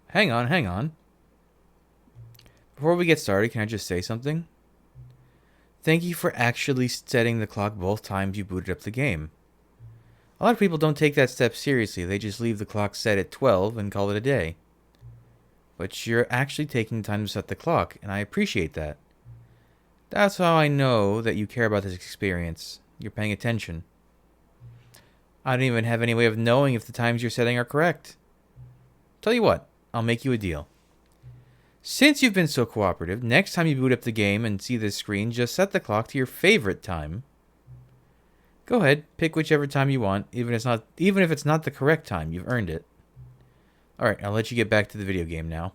Hang on, hang on. Before we get started, can I just say something? Thank you for actually setting the clock both times you booted up the game. A lot of people don't take that step seriously. They just leave the clock set at 12 and call it a day. But you're actually taking time to set the clock, and I appreciate that. That's how I know that you care about this experience. You're paying attention. I don't even have any way of knowing if the times you're setting are correct. Tell you what, I'll make you a deal. Since you've been so cooperative, next time you boot up the game and see this screen, just set the clock to your favorite time. Go ahead, pick whichever time you want, even if it's not the correct time. You've earned it. Alright, I'll let you get back to the video game now.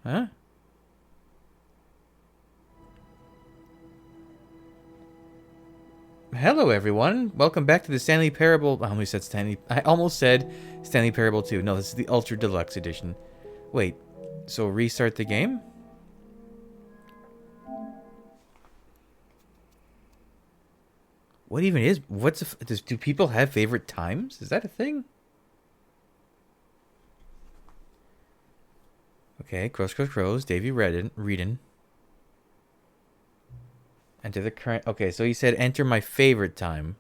Huh? Hello, everyone. Welcome back to the Stanley Parable. I almost said Stanley Parable 2. No, this is the Ultra Deluxe edition. Wait, so restart the game? What even is? Do people have favorite times? Is that a thing? Okay, crows. Davy Reedon. Enter the current. Okay, so he said enter my favorite time.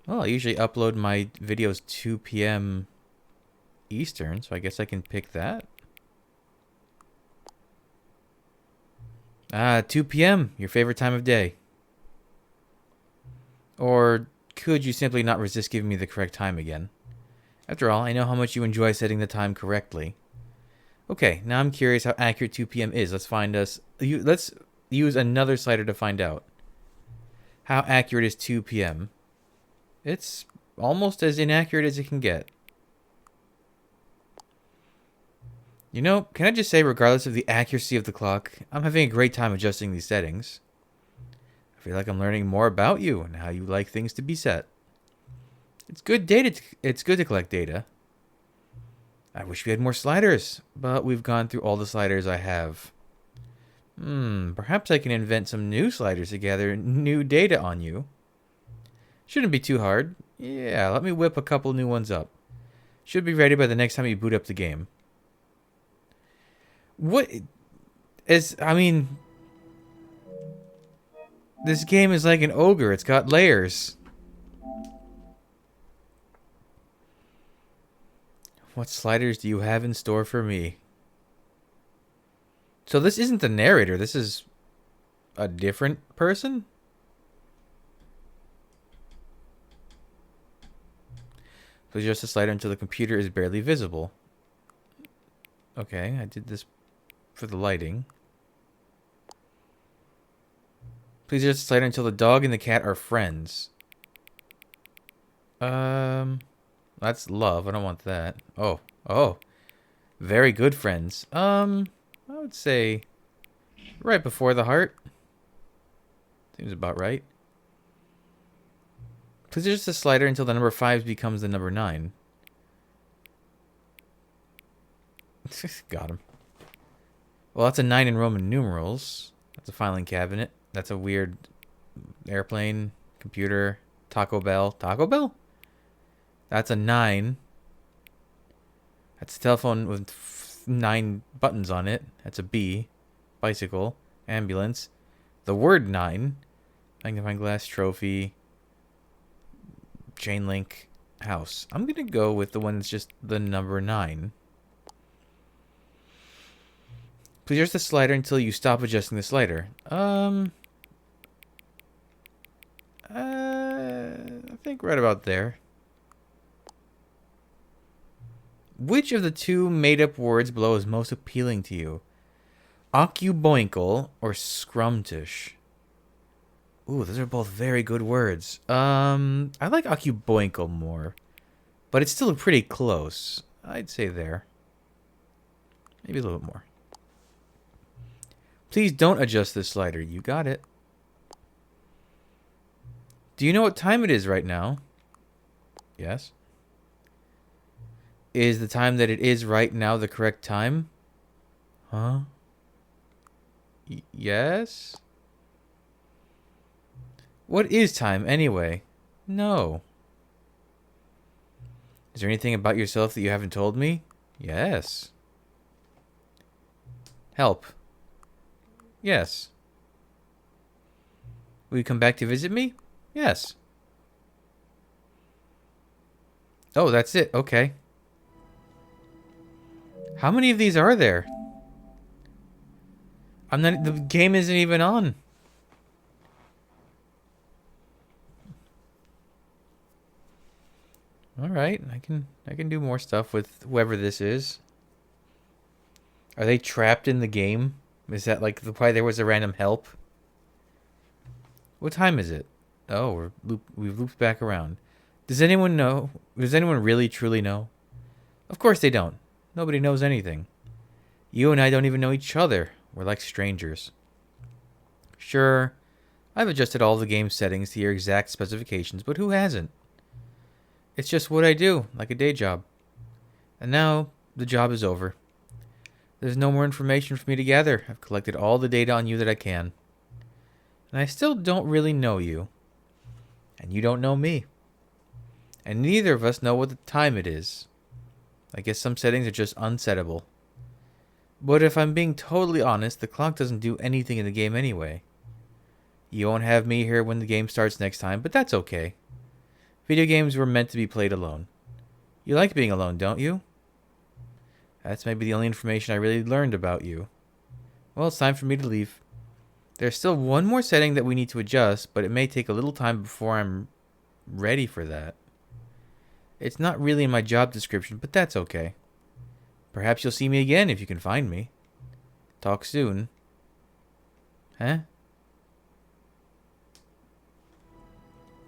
Well, I usually upload my videos 2 p.m. Eastern, so I guess I can pick that. 2 p.m., your favorite time of day. Or could you simply not resist giving me the correct time again? After all, I know how much you enjoy setting the time correctly. Okay, now I'm curious how accurate 2 p.m. is. Let's use another slider to find out. How accurate is 2 p.m.? It's almost as inaccurate as it can get. You know, can I just say, regardless of the accuracy of the clock, I'm having a great time adjusting these settings. I feel like I'm learning more about you and how you like things to be set. It's good to collect data. I wish we had more sliders, but we've gone through all the sliders I have. Perhaps I can invent some new sliders to gather new data on you. Shouldn't be too hard. Yeah, let me whip a couple new ones up. Should be ready by the next time you boot up the game. This game is like an ogre. It's got layers. What sliders do you have in store for me? So this isn't the narrator. This is a different person? Please adjust the slider until the computer is barely visible. Okay, I did this for the lighting. Please adjust the slider until the dog and the cat are friends. That's love. I don't want that. Oh. Very good friends. I would say right before the heart. Seems about right. Please adjust the slider until the number 5 becomes the number 9. Got him. Well, that's a 9 in Roman numerals. That's a filing cabinet. That's a weird airplane, computer, Taco Bell. Taco Bell? That's a 9. That's a telephone with 9 buttons on it. That's a B. Bicycle. Ambulance. The word 9. Magnifying glass, trophy. Chain link. House. I'm going to go with the one that's just the number 9. Please adjust the slider until you stop adjusting the slider. I think right about there. Which of the two made-up words below is most appealing to you? Occuboinkle or scrumtish? Ooh, those are both very good words. I like occuboinkle more, but it's still pretty close. I'd say there. Maybe a little bit more. Please don't adjust this slider. You got it. Do you know what time it is right now? Yes. Is the time that it is right now the correct time? Huh? Yes? What is time anyway? No. Is there anything about yourself that you haven't told me? Yes. Help. Yes. Will you come back to visit me? Yes. Oh, that's it. Okay. How many of these are there? I'm not. The game isn't even on. All right, I can do more stuff with whoever this is. Are they trapped in the game? Is that like why there was a random help? What time is it? Oh, we've looped back around. Does anyone know? Does anyone really truly know? Of course they don't. Nobody knows anything. You and I don't even know each other. We're like strangers. Sure, I've adjusted all the game settings to your exact specifications, but who hasn't? It's just what I do, like a day job. And now, the job is over. There's no more information for me to gather. I've collected all the data on you that I can. And I still don't really know you. And you don't know me. And neither of us know what the time it is. I guess some settings are just unsettable. But if I'm being totally honest, the clock doesn't do anything in the game anyway. You won't have me here when the game starts next time, but that's okay. Video games were meant to be played alone. You like being alone, don't you? That's maybe the only information I really learned about you. Well, it's time for me to leave. There's still one more setting that we need to adjust, but it may take a little time before I'm ready for that. It's not really in my job description, but that's okay. Perhaps you'll see me again if you can find me. Talk soon. Huh?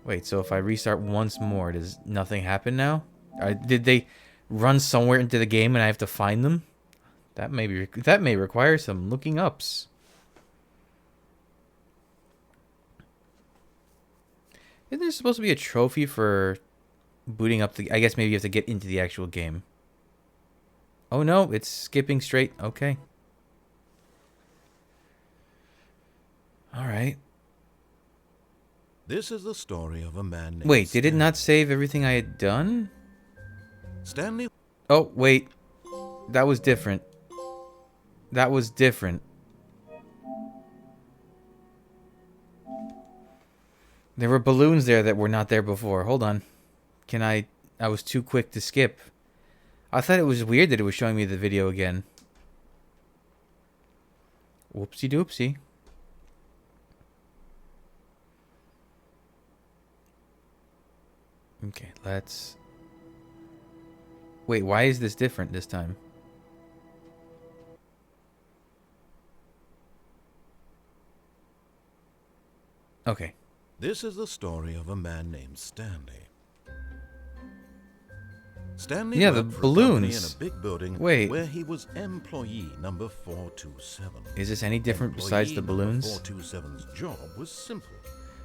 Wait, so if I restart once more, does nothing happen now? Did they run somewhere into the game and I have to find them? That may require some looking ups. Isn't there supposed to be a trophy for booting up the... I guess maybe you have to get into the actual game. Oh no, it's skipping straight. Okay. Alright. This is the story of a man named Wait, did Stanley. it not save everything I had done? Stanley. Oh, wait. That was different. That was different. There were balloons there that were not there before. Hold on. I was too quick to skip. I thought it was weird that it was showing me the video again. Whoopsie doopsie. Okay, let's... Wait, why is this different this time? Okay. This is the story of a man named Stanley. Stanley Yeah, the worked for a company balloons. in a big building Wait. where he was employee number 427. Is this any different besides the balloons? 427's job was simple.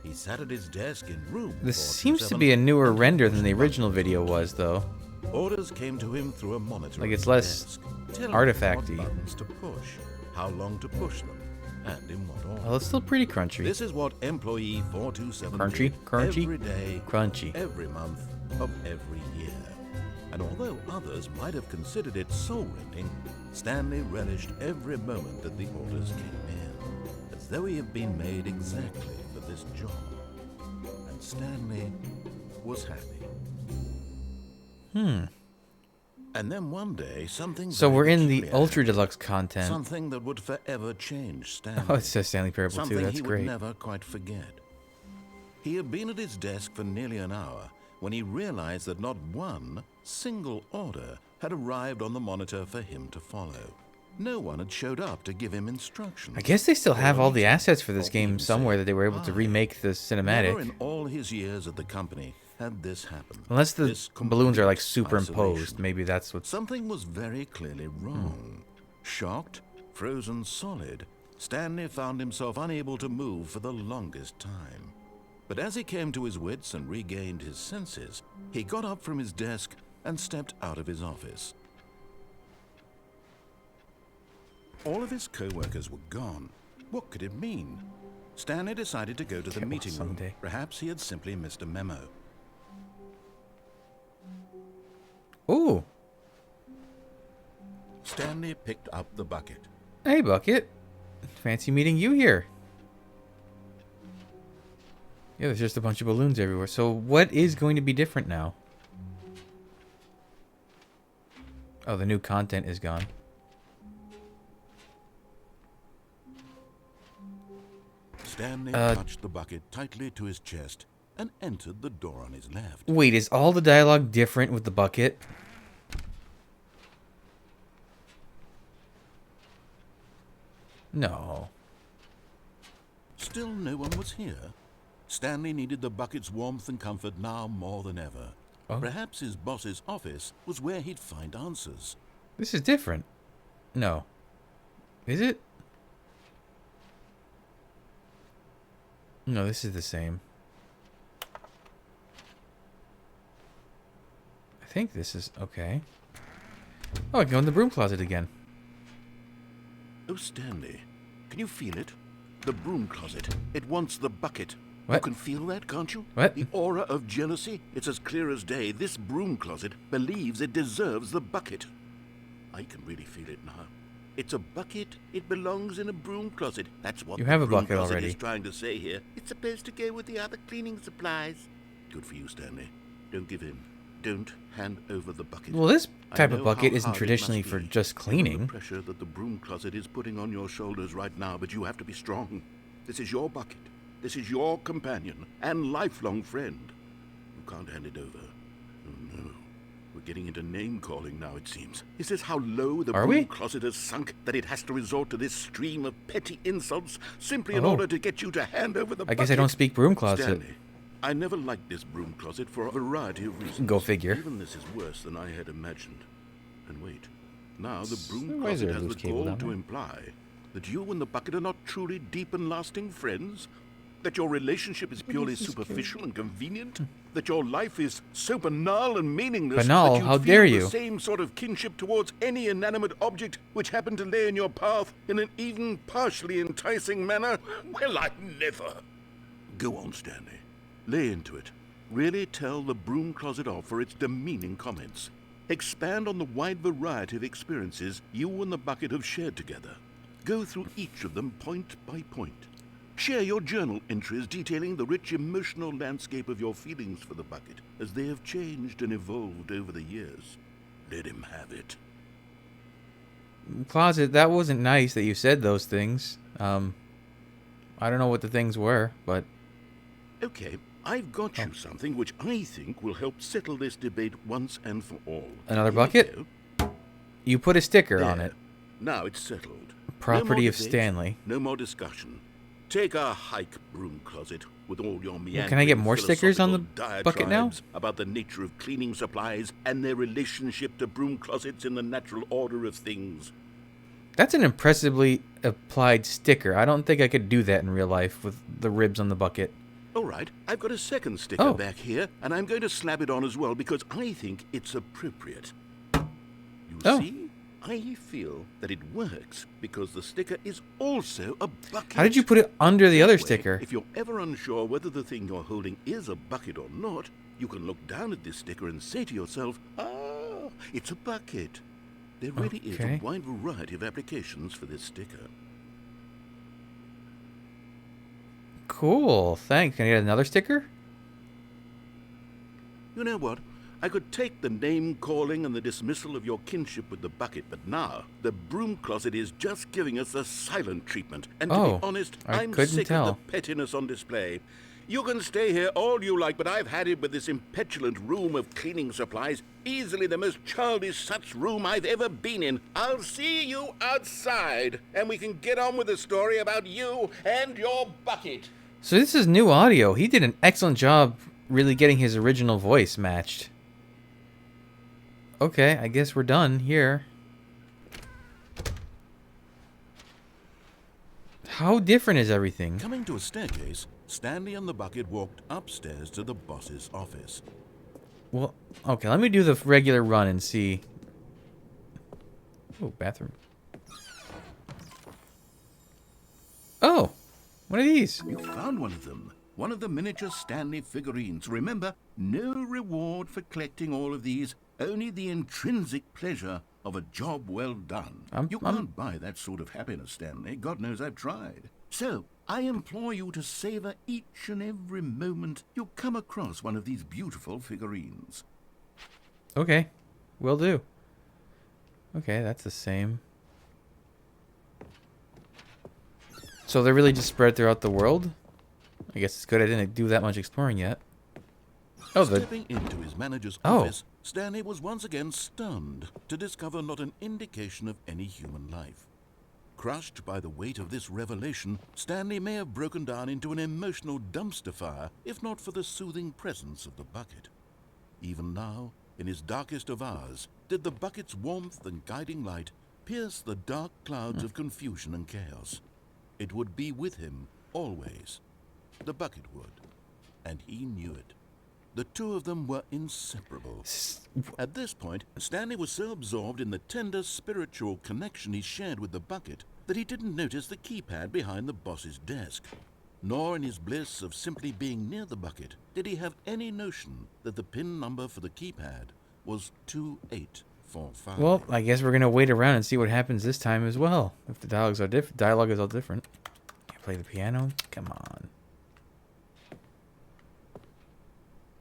He sat at his desk in room This seems to be a newer 427 render and than the pushed original buttons. video was, though. Orders came to him through a monitor. Like, at it's his less desk, telling him artifacty. what buttons to push, how long to push them, and in what order. Well, it's still pretty crunchy. This is what employee 427 Crunchy? did Crunchy? every day, Crunchy. every month of every year. And although others might have considered it soul-rending, Stanley relished every moment that the orders came in, as though he had been made exactly for this job. And Stanley was happy. And then one day, something So very we're in the peculiar Ultra happened. Deluxe content. Something that would forever change Stanley. Oh, it says Stanley Parable Something 2. That's he great. would never quite forget. He had been at his desk for nearly an hour when he realized that not one single order had arrived on the monitor for him to follow. No one had showed up to give him instructions. I guess they still have or all the anything, assets for this or game even somewhere say that they were able to hi. remake the Never cinematic. in all his years at the company had this happened. Unless the This balloons are like complete superimposed. isolation. Maybe that's what's... Something was very clearly wrong. Shocked, frozen solid, Stanley found himself unable to move for the longest time. But as he came to his wits and regained his senses, he got up from his desk and stepped out of his office. All of his co-workers were gone. What could it mean? Stanley decided to go to the Okay, well, meeting room. someday. Perhaps he had simply missed a memo. Ooh. Stanley picked up the bucket. Hey, Bucket. Fancy meeting you here. Yeah, there's just a bunch of balloons everywhere. So what is going to be different now? Oh, the new content is gone. Stanley clutched the bucket tightly to his chest and entered the door on his left. Wait, is all the dialogue different with the bucket? No. Still no one was here. Stanley needed the bucket's warmth and comfort now more than ever. Oh. Perhaps his boss's office was where he'd find answers. This is different. No. Is it? No, this is the same. I think this is okay. Oh, I can go in the broom closet again. Oh, Stanley, can you feel it? The broom closet. It wants the bucket. What? You can feel that, can't you? What? The aura of jealousy. It's as clear as day. This broom closet believes it deserves the bucket. I can really feel it now. It's a bucket. It belongs in a broom closet. That's what You have the a broom bucket closet already. is trying to say here. It's supposed to go with the other cleaning supplies. Good for you, Stanley. Don't give in. Don't hand over the bucket. Well, this I type of know bucket how isn't hard it traditionally must for be, just given cleaning. the pressure that the broom closet is putting on your shoulders right now, but you have to be strong. This is your bucket. This is your companion and lifelong friend. You can't hand it over. Oh no. We're getting into name-calling now, it seems. Is this how low the Are broom we? closet has sunk, that it has to resort to this stream of petty insults simply in Oh. order to get you to hand over the I bucket? guess I don't speak broom closet. Stanley, I never liked this broom closet for a variety of reasons. Go figure. Even this is worse than I had imagined. And wait, now the broom Why is closet there a has loose the cable gall down to there? imply that you and the bucket are not truly deep and lasting friends? That your relationship is purely superficial and convenient? That your life is so banal and meaningless Banal? that you How feel dare the you. same sort of kinship towards any inanimate object which happened to lay in your path in an even partially enticing manner? Well, I never. Go on, Stanley. Lay into it. Really tell the broom closet off for its demeaning comments. Expand on the wide variety of experiences you and the bucket have shared together. Go through each of them point by point. Share your journal entries detailing the rich emotional landscape of your feelings for the bucket as they have changed and evolved over the years. Let him have it. Closet, that wasn't nice that you said those things. I don't know what the things were, but Okay, I've got you something which I think will help settle this debate once and for all. Another Here we bucket? go. you put a sticker on There. it. Now it's settled. Property No more of debate, Stanley. No more discussion. Take a hike, broom closet, with all your meandering can I get more stickers on the philosophical bucket now? diatribes about the nature of cleaning supplies and their relationship to broom closets in the natural order of things. That's an impressively applied sticker. I don't think I could do that in real life with the ribs on the bucket. All right, I've got a second sticker Oh. back here, and I'm going to slap it on as well because I think it's appropriate. You Oh. see? I feel that it works because the sticker is also a bucket. How did you put it under the other That way, sticker? If you're ever unsure whether the thing you're holding is a bucket or not, you can look down at this sticker and say to yourself, ah, it's a bucket. There really is Okay. a wide variety of applications for this sticker. Cool. Thanks. Can I get another sticker? You know what? I could take the name-calling and the dismissal of your kinship with the bucket, but now the broom closet is just giving us the silent treatment. And to Oh, be honest, I I'm couldn't sick tell. of the pettiness on display. You can stay here all you like, but I've had it with this impetulant room of cleaning supplies. Easily the most childish such room I've ever been in. I'll see you outside, and we can get on with the story about you and your bucket. So this is new audio. He did an excellent job really getting his original voice matched. Okay, I guess we're done here. How different is everything? Coming to a staircase, Stanley and the bucket walked upstairs to the boss's office. Well, okay, let me do the regular run and see. Oh, bathroom. Oh, what are these? You found one of them. One of the miniature Stanley figurines. Remember, no reward for collecting all of these. only the intrinsic pleasure of a job well done. You can't buy that sort of happiness, Stanley. God knows I've tried. So, I implore you to savor each and every moment you come across one of these beautiful figurines. Okay, will do. Okay, that's the same. So they're really just spread throughout the world? I guess it's good I didn't do that much exploring yet. Oh, Stepping into his manager's office, Stanley was once again stunned to discover not an indication of any human life. Crushed by the weight of this revelation, Stanley may have broken down into an emotional dumpster fire if not for the soothing presence of the bucket. Even now, in his darkest of hours, did the bucket's warmth and guiding light pierce the dark clouds of confusion and chaos. It would be with him always. The bucket would, and he knew it. The two of them were inseparable. At this point, Stanley was so absorbed in the tender spiritual connection he shared with the bucket that he didn't notice the keypad behind the boss's desk. Nor in his bliss of simply being near the bucket did he have any notion that the PIN number for the keypad was 2845. well, I guess we're gonna wait around and see what happens this time as well. If the dialogue is all different. Can't play the piano? Come on.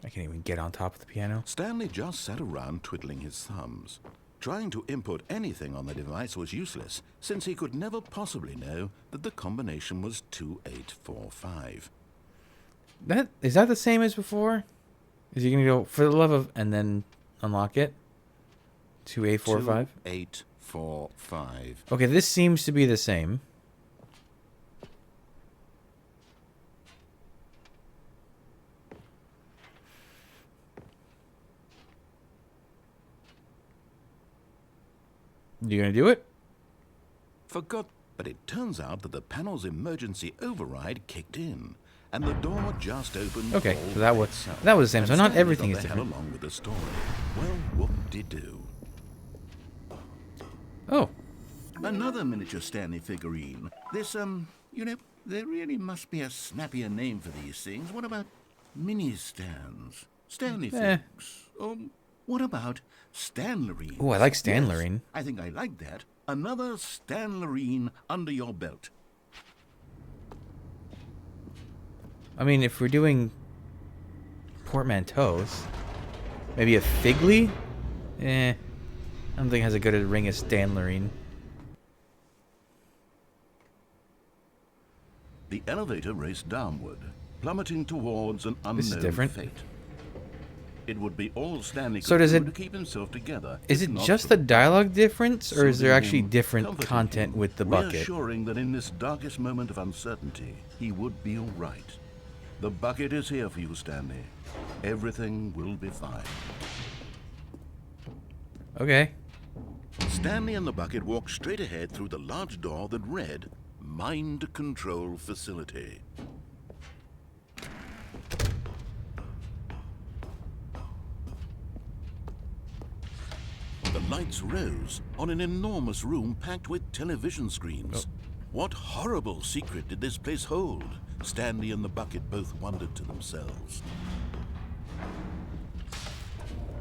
I can't even get on top of the piano. Stanley just sat around twiddling his thumbs. Trying to input anything on the device was useless, since he could never possibly know that the combination was 2845. Is that the same as before? Is he gonna go for the love of and then unlock it? 2845? 2845. Okay, this seems to be the same. You gonna do it? But it turns out that the panel's emergency override kicked in, and the door just opened. Okay, all so by that itself. was the same. So And not Stanley everything got is the hell different. along with the story. Well, whoop-de-doo. Oh, Another miniature Stanley figurine. This, there really must be a snappier name for these things. What about mini-stands? Stanley figs? What about Stanlerine? oh, I like Yes, Stanlerine. I think I like that. Another Stanlerine under your belt. I mean, if we're doing portmanteaus, maybe a Figly? I don't think it has a good a ring as Stanlerine. The elevator raced downward, plummeting towards an This is unknown different. fate. It would be all Stanley So could does do it- to keep himself together. Is if it not just for the dialogue difference, or is there soothing actually him, different comforting content him, with the bucket? reassuring that in this darkest moment of uncertainty, he would be all right. The bucket is here for you, Stanley. Everything will be fine. Okay. Stanley and the bucket walked straight ahead through the large door that read, Mind Control Facility. The lights rose on an enormous room packed with television screens. What horrible secret did this place hold? Stanley and the bucket both wondered to themselves.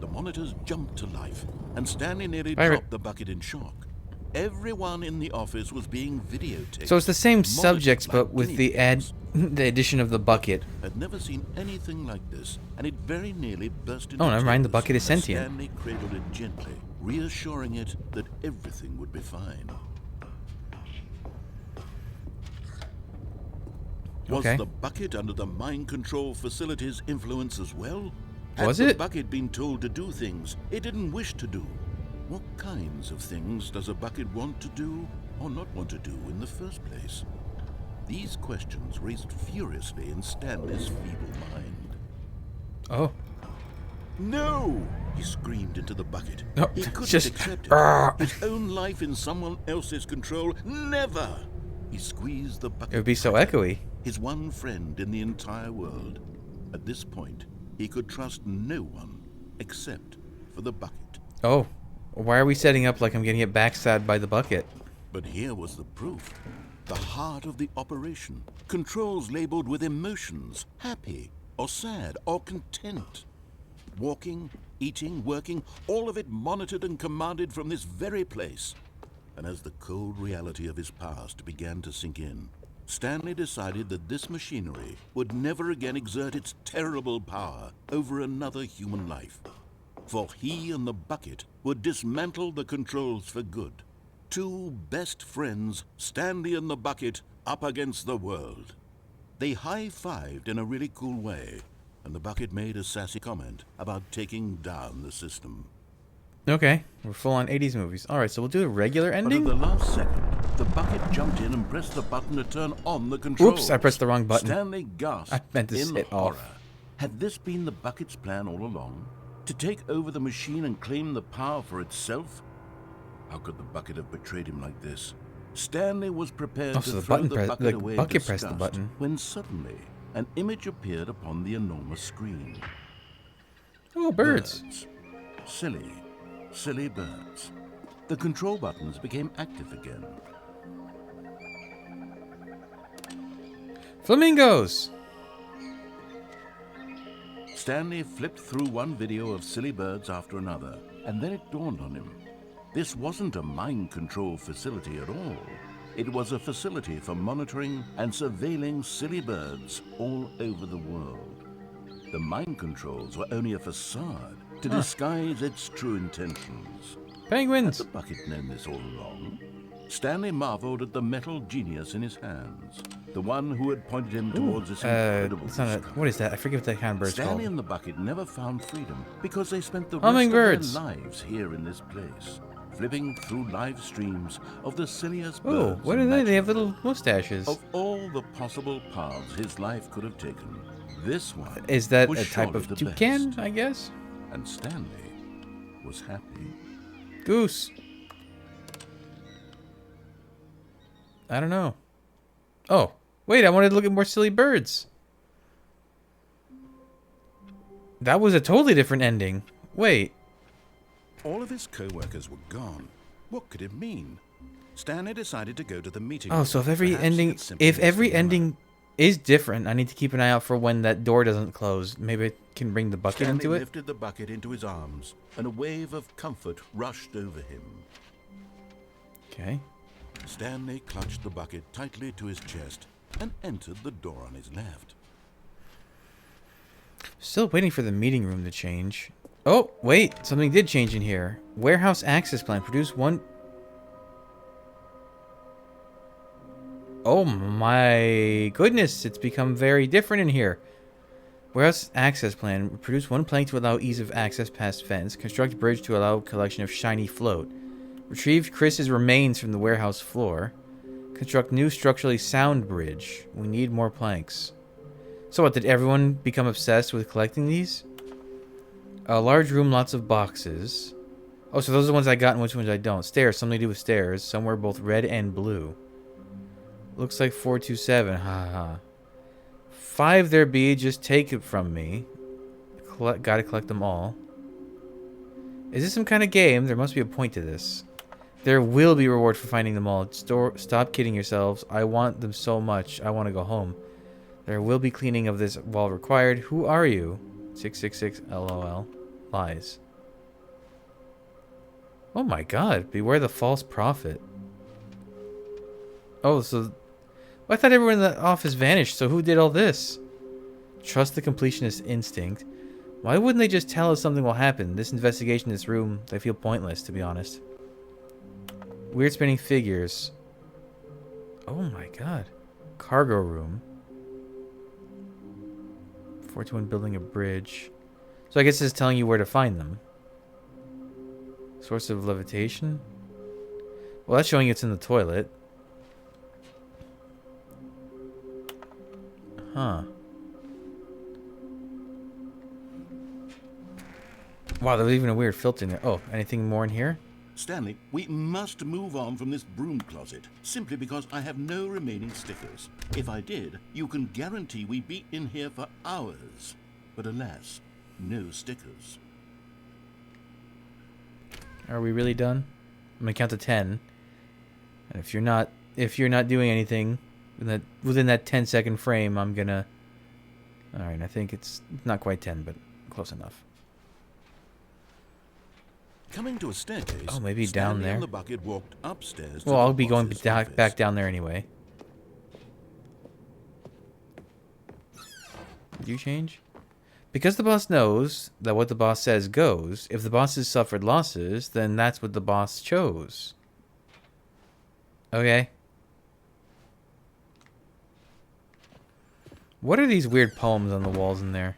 The monitors jumped to life, and Stanley nearly dropped the bucket in shock. Everyone in the office was being videotaped. So it's the same monitored subjects, like but with guinea the pigs. the addition of the bucket. Had never seen anything like this, and it very nearly burst into Oh, never mind, the tears bucket is as sentient. Stanley cradled it gently, reassuring it that everything would be fine. Was Okay. the bucket under the mind control facility's influence as well? Was Had the it? bucket been told to do things it didn't wish to do? What kinds of things does a bucket want to do or not want to do in the first place? These questions raced furiously in Stanley's feeble mind. Oh. No! He screamed into the bucket. No, He couldn't just- accept it. Arrgh. His own life in someone else's control. Never! He squeezed the bucket. It would be so tighter. echoey. His one friend in the entire world. At this point, he could trust no one except for the bucket. Oh. Why are we setting up like I'm getting it backstabbed by the bucket? But here was the proof. The heart of the operation. Controls labeled with emotions, happy or sad or content. Walking, eating, working, all of it monitored and commanded from this very place. And as the cold reality of his past began to sink in, Stanley decided that this machinery would never again exert its terrible power over another human life. For he and the bucket would dismantle the controls for good. Two best friends, Stanley and the bucket, up against the world. They high-fived in a really cool way, and the bucket made a sassy comment about taking down the system. Okay, we're full on 80s movies. Alright, so we'll do a regular ending? But at the last second, the bucket jumped in and pressed the button to turn on the controls. Oops, I pressed the wrong button. Stanley gasped I meant to in sit horror. off. Had this been the bucket's plan all along? To take over the machine and claim the power for itself? How could the bucket have betrayed him like this? Stanley was prepared Oh, to so the throw button the bucket away in bucket pressed the disgust button. when suddenly an image appeared upon the enormous screen. Oh, birds. Silly, silly birds. The control buttons became active again. Flamingos! Stanley flipped through one video of silly birds after another, and then it dawned on him. This wasn't a mind control facility at all. It was a facility for monitoring and surveilling silly birds all over the world. The mind controls were only a facade to disguise its true intentions. Penguins! Had the bucket known this all along? Stanley marveled at the metal genius in his hands, the one who had pointed him towards this incredible it's not a, discovery. what is that? I forget what that kind of bird's Stanley called. and the bucket never found freedom because they spent the rest Hummingbirds. of their lives here in this place, flipping through live streams of the silliest Oh, birds. what are they? They have imaginable. little mustaches. Of all the possible paths his life could have taken, this one Is that was a type surely of the toucan, best. I guess? And Stanley was happy. Goose. I don't know. Oh, wait, I wanted to look at more silly birds. That was a totally different ending. Wait. All of his co-workers were gone. What could it mean? Stanley decided to go to the meeting. Oh, so if every Perhaps he ending, had simply if missed every the memo. ending is different, I need to keep an eye out for when that door doesn't close. Maybe I can bring the bucket Stanley into it. lifted the bucket into his arms, and a wave of comfort rushed over him. Okay. Stanley clutched the bucket tightly to his chest and entered the door on his left. Still waiting for the meeting room to change. Oh, wait, something did change in here. Warehouse access plan. Produce one. Oh my goodness, it's become very different in here. Warehouse access plan. Produce one plank to allow ease of access past fence. Construct bridge to allow collection of shiny float. Retrieve Chris's remains from the warehouse floor. Construct new structurally sound bridge. We need more planks. So what, did everyone become obsessed with collecting these? A large room, lots of boxes. Oh, so those are the ones I got and which ones I don't. Stairs, something to do with stairs. Somewhere both red and blue. Looks like 427, haha. 5 there be, just take it from me. Gotta collect them all. Is this some kind of game? There must be a point to this. There will be reward for finding them all. Stop kidding yourselves. I want them so much. I want to go home. There will be cleaning of this wall required. Who are you? 666 LOL. Lies. Oh my god. Beware the false prophet. Oh, so... I thought everyone in the office vanished, so who did all this? Trust the completionist instinct. Why wouldn't they just tell us something will happen? This investigation in this room, they feel pointless, to be honest. Weird spinning figures. Oh my god. Cargo room. 421 building a bridge. So I guess it's telling you where to find them. Source of levitation. Well, that's showing it's in the toilet. Huh. Wow, there was even a weird filter in there. Oh, anything more in here? Stanley, we must move on from this broom closet, simply because I have no remaining stickers. If I did, you can guarantee we'd be in here for hours. But alas, no stickers. Are we really done? I'm gonna count to 10. And if you're not doing anything within that 10-second frame, I'm gonna... Alright, I think it's not quite 10, but close enough. Coming to a staircase, Oh, maybe down Stanley there. and the bucket walked upstairs. Well, to I'll the be going boss's back office. down there anyway. Did you change? Because the boss knows that what the boss says goes, if the boss has suffered losses, then that's what the boss chose. Okay. What are these weird poems on the walls in there?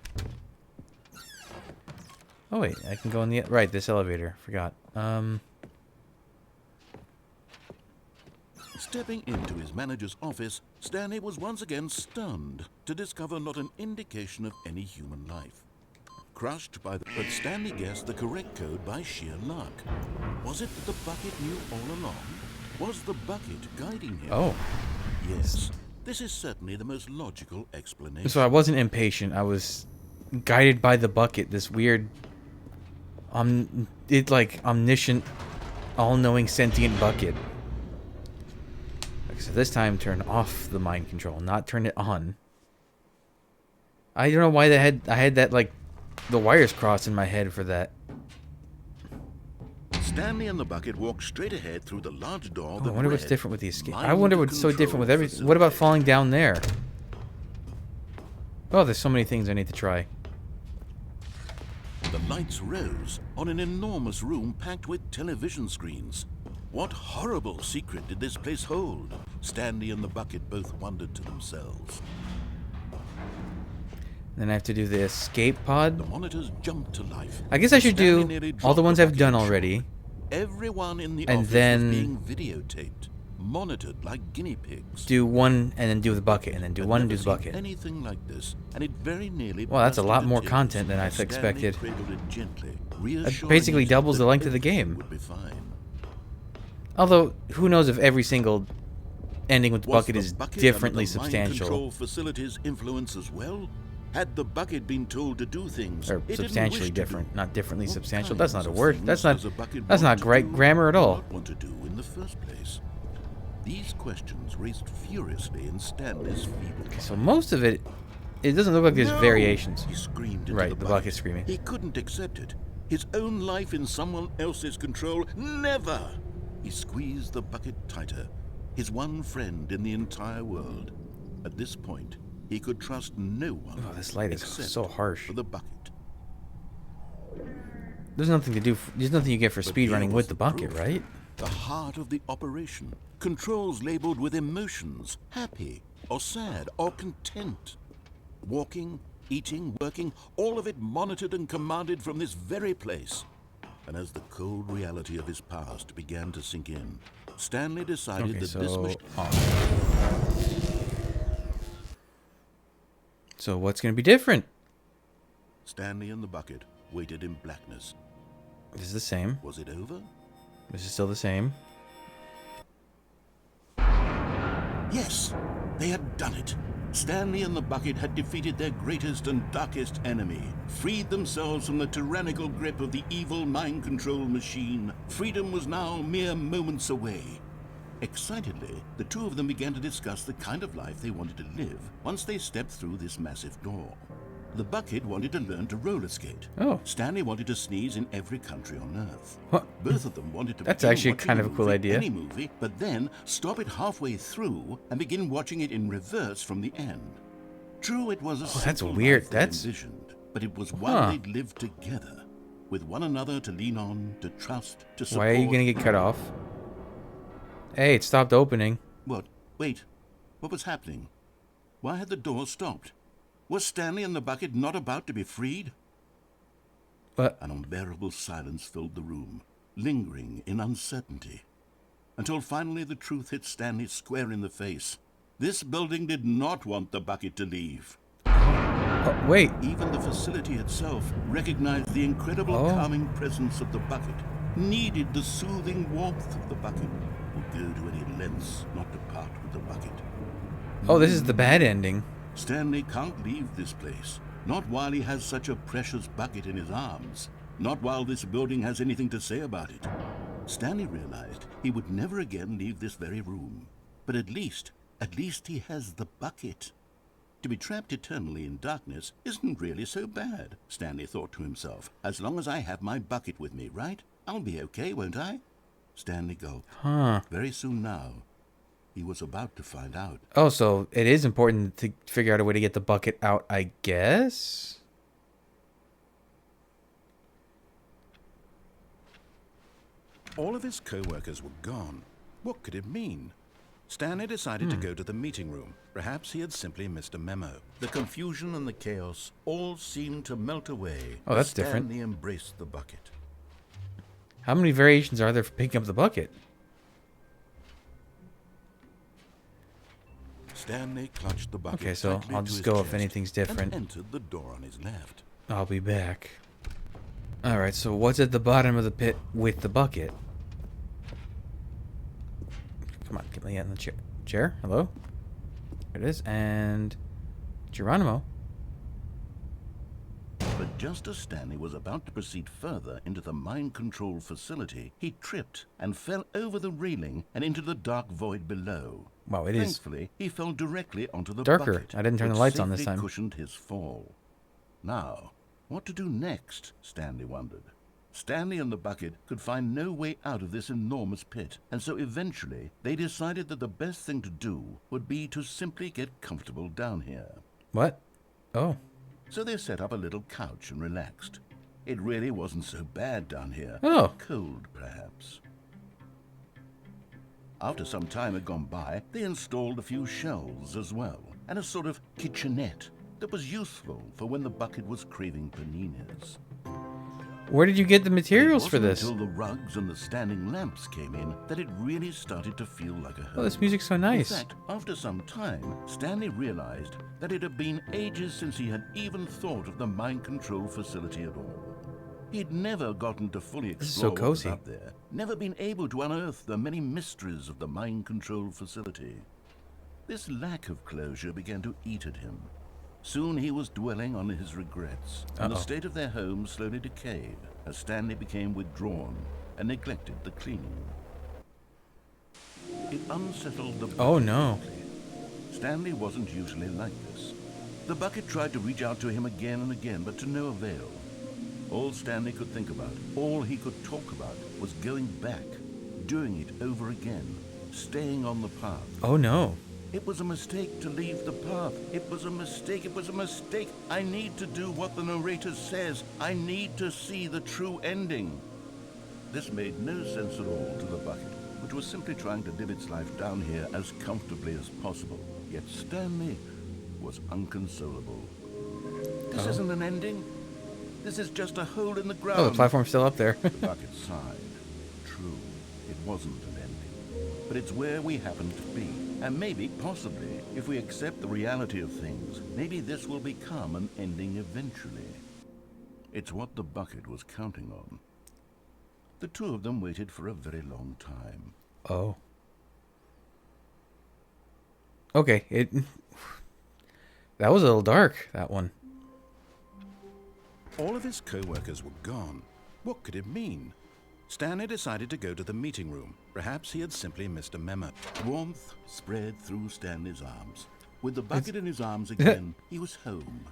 Oh wait, I can go in the... Right, this elevator. Forgot. Stepping into his manager's office, Stanley was once again stunned to discover not an indication of any human life. Crushed by the... But Stanley guessed the correct code by sheer luck. Was it that the bucket knew all along? Was the bucket guiding him? Oh. Yes, this is certainly the most logical explanation. So I wasn't impatient. I was guided by the bucket. This weird... like omniscient, all-knowing, sentient bucket. Okay, so this time turn off the mind control, not turn it on. I don't know why I had that, like, the wires crossed in my head for that. Stanley and the bucket walked straight ahead through the large door. Oh, I wonder what's different with the escape. I wonder what's so different with everything. What about falling down there? Oh, there's so many things I need to try. The lights rose on an enormous room packed with television screens. What horrible secret did this place hold? Stanley and the bucket both wondered to themselves. Then I have to do the escape pod. The monitors jumped to life. I guess I should Stanley do nearly all the dropped ones the I've done bucket. already. Everyone in the And office then was being videotaped, monitored like guinea pigs. Do one and then do the bucket, and then do I'd one and never do the seen bucket. Anything like this, and it very nearly. Well, that's a burst lot into more tears content than I as Stanley expected. cradled it gently, That reassuring basically himself doubles the that length of the everything game. would be fine. Although, who knows if every single ending with the Was bucket the is bucket differently under the mind substantial. control facility's influence as well? Had the bucket been told to do things Or it didn't substantially wish to different, do? not differently What substantial. That's not kinds a of word. things That's does a bucket not want to great do grammar at or all. not want to do in the first place? These questions raced furiously in Stanley's feeble So most of it doesn't look like there's No! variations. He screamed into Right, the the bucket. bucket screaming. He couldn't accept it. His own life in someone else's control. Never! He squeezed the bucket tighter. His one friend in the entire world. At this point, he could trust no one. Oh, this light is except so harsh. for the bucket. There's nothing to do. There's nothing you get for But speed here running was with the the bucket, proof. right? The heart of the operation. Controls labeled with emotions, happy or sad or content. Walking, eating, working, all of it monitored and commanded from this very place. And as the cold reality of his past began to sink in, Stanley decided Okay, that this so machine... So what's gonna be different? Stanley and the bucket waited in blackness. This is the same. Was it over? This is still the same. Yes, they had done it. Stanley and the bucket had defeated their greatest and darkest enemy, freed themselves from the tyrannical grip of the evil mind control machine. Freedom was now mere moments away. Excitedly, the two of them began to discuss the kind of life they wanted to live once they stepped through this massive door. The bucket wanted to learn to roller skate. Oh. Stanley wanted to sneeze in every country on Earth. What? Both of them wanted to That's begin actually watching kind of a cool movie, idea. any movie, but then stop it halfway through and begin watching it in reverse from the end. True, it was a that's simple weird. life they That's- envisioned, but it was one Huh. they'd lived together, with one another to lean on, to trust, to support. Why are you gonna get cut off? Hey, it stopped opening. What? Wait. What was happening? Why had the door stopped? Was Stanley and the bucket not about to be freed? But An unbearable silence filled the room, lingering in uncertainty, until finally the truth hit Stanley square in the face. This building did not want the bucket to leave. wait. Even the facility itself recognized the incredible calming presence of the bucket, needed the soothing warmth of the bucket, would go to any lengths not to part with the bucket. Oh, this is the bad ending. Stanley can't leave this place, not while he has such a precious bucket in his arms, not while this building has anything to say about it. Stanley realized he would never again leave this very room, but at least he has the bucket. To be trapped eternally in darkness isn't really so bad, Stanley thought to himself. As long as I have my bucket with me, right? I'll be okay, won't I? Stanley gulped. Huh. Very soon now. He was about to find out. Oh, so it is important to figure out a way to get the bucket out, I guess? All of his co-workers were gone. What could it mean? Stanley decided to go to the meeting room. Perhaps he had simply missed a memo. The confusion and the chaos all seemed to melt away. Oh, that's as different. Stanley embraced the bucket. How many variations are there for picking up the bucket? Stanley clutched the bucket. Okay, so tightly I'll to just his go if chest anything's different. And entered the door on his left. I'll be back. Alright, so what's at the bottom of the pit with the bucket? Come on, get me in the chair. Hello? There it is. And Geronimo. But just as Stanley was about to proceed further into the mind control facility, he tripped and fell over the railing and into the dark void below. Wow, it is Thankfully, he fell directly onto the darker. bucket, I didn't turn the which lights on this safely time. cushioned his fall. Now, what to do next, Stanley wondered. Stanley and the bucket could find no way out of this enormous pit, and so eventually they decided that the best thing to do would be to simply get comfortable down here. What? Oh. So they set up a little couch and relaxed. It really wasn't so bad down here. Oh. Cold, perhaps. After some time had gone by, they installed a few shelves as well, and a sort of kitchenette that was useful for when the bucket was craving paninis. Where did you get the materials for this? It wasn't until the rugs and the standing lamps came in that it really started to feel like a home. Oh, this music's so nice. In fact, after some time, Stanley realized that it had been ages since he had even thought of the mind control facility at all. He'd never gotten to fully This is so explore what was cozy. up there, never been able to unearth the many mysteries of the mind control facility. This lack of closure began to eat at him. Soon he was dwelling on his regrets, and the state of their home slowly decayed as Stanley became withdrawn and neglected the cleaning. It unsettled the bucket. Oh, no. quickly. Stanley wasn't usually like this. The bucket tried to reach out to him again and again, but to no avail. All Stanley could think about, all he could talk about, was going back, doing it over again, staying on the path. Oh, no. It was a mistake to leave the path. It was a mistake. It was a mistake. I need to do what the narrator says. I need to see the true ending. This made no sense at all to the bucket, which was simply trying to live its life down here as comfortably as possible. Yet Stanley was unconsolable. This isn't an ending. This is just a hole in the ground. Oh, the platform's still up there. The bucket sighed. True, it wasn't an ending. But it's where we happen to be. And maybe, possibly, if we accept the reality of things, maybe this will become an ending eventually. It's what the bucket was counting on. The two of them waited for a very long time. Oh. Okay, that was a little dark, that one. All of his co-workers were gone. What could it mean? Stanley decided to go to the meeting room. Perhaps he had simply missed a memo. Warmth spread through Stanley's arms. With the bucket in his arms again, he was home.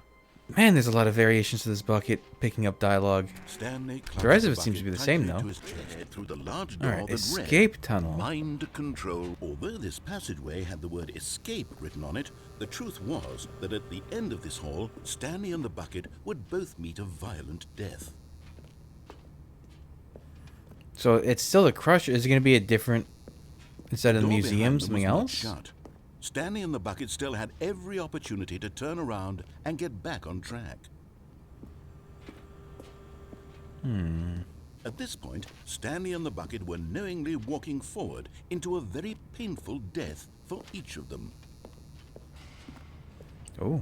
Man, there's a lot of variations to this bucket picking up dialogue. Stanley The rest of it seems to be the same, though. To his chest through the large door Alright, that escape read, tunnel. Mind control. Although this passageway had the word escape written on it, the truth was that at the end of this hall, Stanley and the bucket would both meet a violent death. So it's still a crusher. Is it going to be a different, instead of the door museum, behind them something was not else? shut. Stanley and the bucket still had every opportunity to turn around and get back on track. At this point, Stanley and the bucket were knowingly walking forward into a very painful death for each of them. Oh.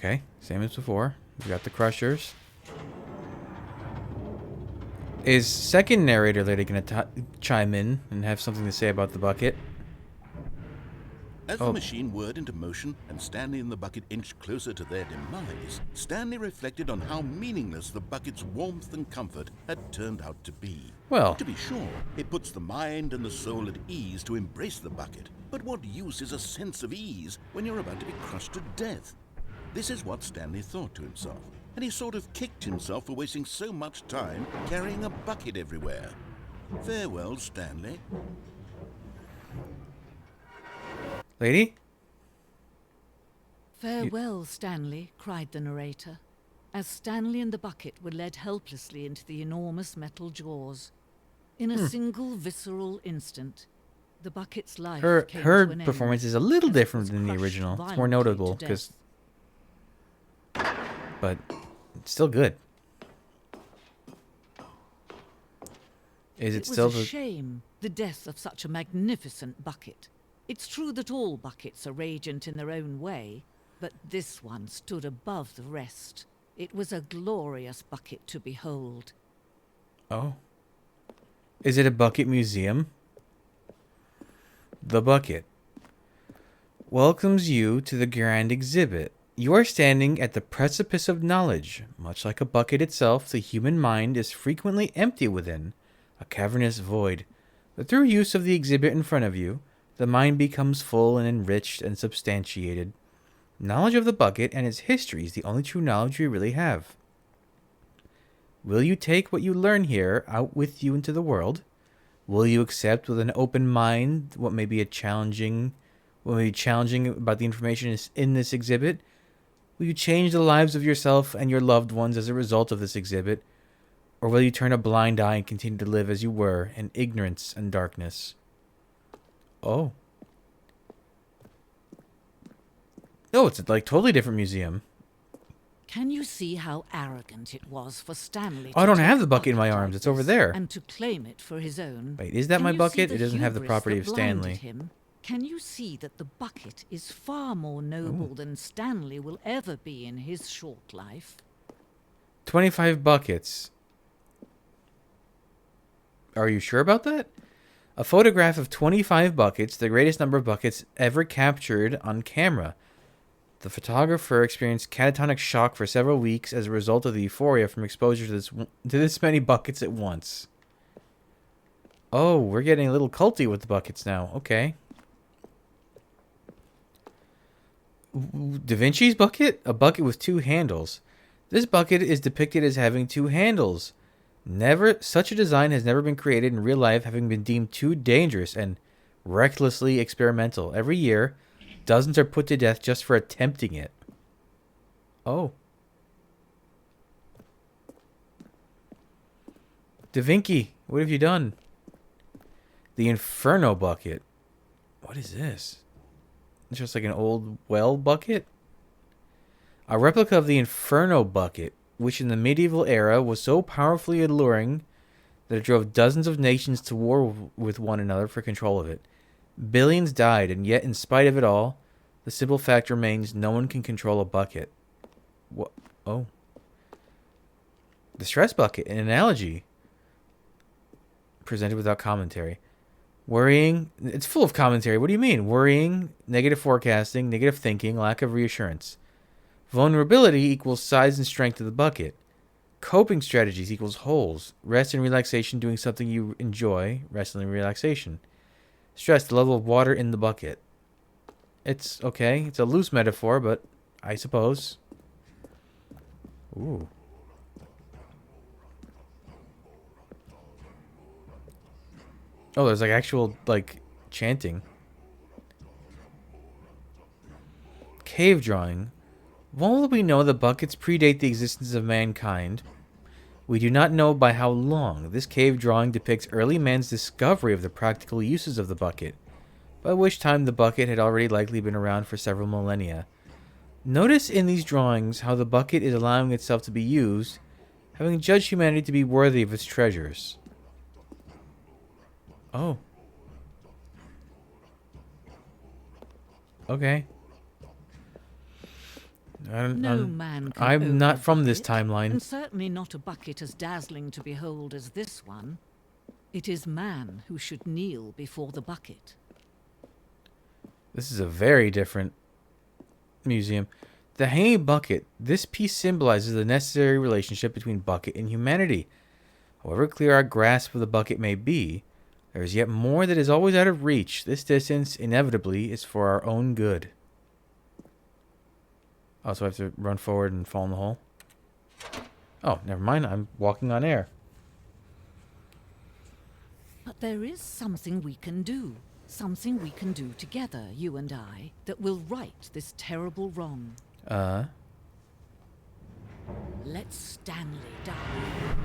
Okay, same as before. We got the crushers. Is second narrator lady going to chime in and have something to say about the bucket? As the Oh, machine whirred into motion and Stanley and the bucket inched closer to their demise, Stanley reflected on how meaningless the bucket's warmth and comfort had turned out to be. well. To be sure, it puts the mind and the soul at ease to embrace the bucket, but what use is a sense of ease when you're about to be crushed to death? This is what Stanley thought to himself, and he sort of kicked himself for wasting so much time carrying a bucket everywhere. Farewell, Stanley. Lady? Farewell, Stanley, cried the narrator, as Stanley and the bucket were led helplessly into the enormous metal jaws. In a single visceral instant, the bucket's life came to Her an performance end, is a little as it different was than the crushed original. It's more violently notable to because, death. but it's still good. Is it still was a the? shame, the death of such a magnificent bucket. It's true that all buckets are radiant in their own way, but this one stood above the rest. It was a glorious bucket to behold. Oh, is it a bucket museum? The bucket welcomes you to the grand exhibit. You are standing at the precipice of knowledge. Much like a bucket itself, the human mind is frequently empty within, a cavernous void. But through use of the exhibit in front of you, the mind becomes full and enriched and substantiated. Knowledge of the bucket and its history is the only true knowledge we really have. Will you take what you learn here out with you into the world? Will you accept with an open mind what may be challenging about the information in this exhibit? Will you change the lives of yourself and your loved ones as a result of this exhibit? Or will you turn a blind eye and continue to live as you were in ignorance and darkness? Oh. No, it's like totally different museum. Can you see how arrogant it was for Stanley Oh, I to don't take have a the bucket in my bucket arms. like It's over this there. and to claim it for his own? Wait, is that Can my you see bucket? the It doesn't have the hubris property that of blinded Stanley. him? Can you see that the bucket is far more noble than Stanley will ever be in his short life? 25 buckets. Are you sure about that? A photograph of 25 buckets, the greatest number of buckets ever captured on camera. The photographer experienced catatonic shock for several weeks as a result of the euphoria from exposure to this many buckets at once. Oh, we're getting a little culty with the buckets now. Okay. Da Vinci's bucket? A bucket with two handles. This bucket is depicted as having two handles. Such a design has never been created in real life, having been deemed too dangerous and recklessly experimental. Every year, dozens are put to death just for attempting it. Oh. Da Vinci, what have you done? The Inferno bucket. What is this? It's just like an old well bucket? A replica of the Inferno bucket, which in the medieval era was so powerfully alluring that it drove dozens of nations to war with one another for control of it. Billions died, and yet in spite of it all, the simple fact remains no one can control a bucket. What? Oh. The stress bucket, an analogy presented without commentary. Worrying, it's full of commentary. What do you mean? Worrying, negative forecasting, negative thinking, lack of reassurance. Vulnerability equals size and strength of the bucket. Coping strategies equals holes. Rest and relaxation, doing something you enjoy. Rest and relaxation. Stress, the level of water in the bucket. It's okay. It's a loose metaphor, but I suppose. Ooh. Oh, there's like actual, like, chanting. Cave drawing. While we know the buckets predate the existence of mankind, we do not know by how long. This cave drawing depicts early man's discovery of the practical uses of the bucket, by which time the bucket had already likely been around for several millennia. Notice in these drawings how the bucket is allowing itself to be used, having judged humanity to be worthy of its treasures. Oh. Okay. No man can I'm own not a from this bucket, timeline. and certainly not a bucket as dazzling to behold as this one. It is man who should kneel before the bucket. This is a very different museum. The hanging bucket. This piece symbolizes the necessary relationship between bucket and humanity. However clear our grasp of the bucket may be, there is yet more that is always out of reach. This distance, inevitably, is for our own good. Oh, so I have to run forward and fall in the hole? Oh, never mind. I'm walking on air. But there is something we can do. Something we can do together, you and I, that will right this terrible wrong. Let Stanley die.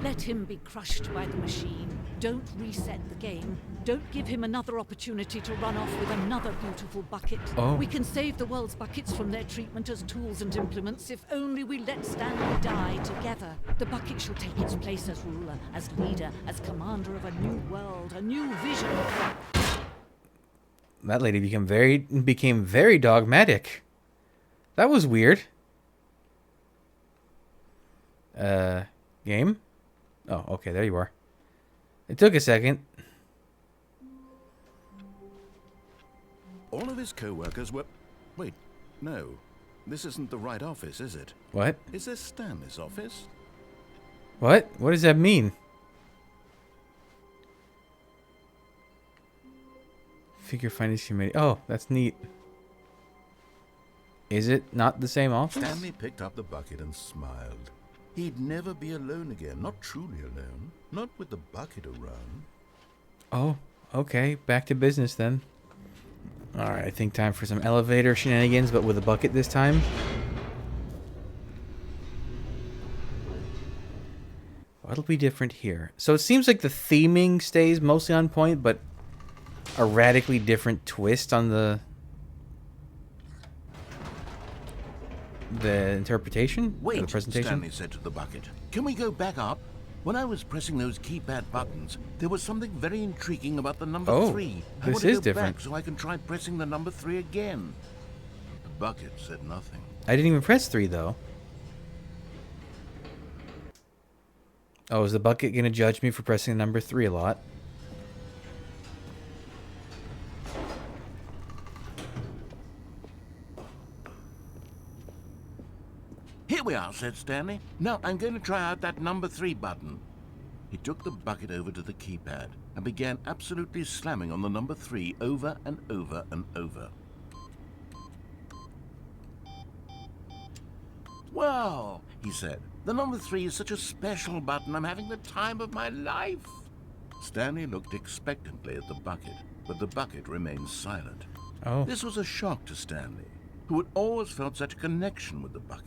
Let him be crushed by the machine. Don't reset the game. Don't give him another opportunity to run off with another beautiful bucket. Oh. We can save the world's buckets from their treatment as tools and implements if only we let Stanley die together. The bucket shall take its place as ruler, as leader, as commander of a new world, a new vision. That lady became very dogmatic. That was weird. Game? Oh, okay, there you are. It took a second. All of his co-workers were... Wait, no. This isn't the right office, is it? What? Is this Stanley's office? What? What does that mean? Figure finance committee. Oh, that's neat. Is it not the same office? Stanley picked up the bucket and smiled. He'd never be alone again, not truly alone. Not with the bucket around. Oh, okay. Back to business then. Alright, I think time for some elevator shenanigans, but with a bucket this time. What'll be different here? So it seems like the theming stays mostly on point, but a radically different twist on the interpretation? Or Wait, the presentation? Stanley said to the bucket. Can we go back up? When I was pressing those keypad buttons, there was something very intriguing about the number 3. I this want to is go different. back so I can try pressing the number 3 again. The bucket said nothing. I didn't even press 3 though. Oh, is the bucket gonna judge me for pressing number 3 a lot? Here we are, said Stanley. Now I'm going to try out that number 3 button. He took the bucket over to the keypad and began absolutely slamming on the number 3 over and over and over. Well, he said, the number 3 is such a special button. I'm having the time of my life. Stanley looked expectantly at the bucket, but the bucket remained silent. Oh. This was a shock to Stanley, who had always felt such a connection with the bucket.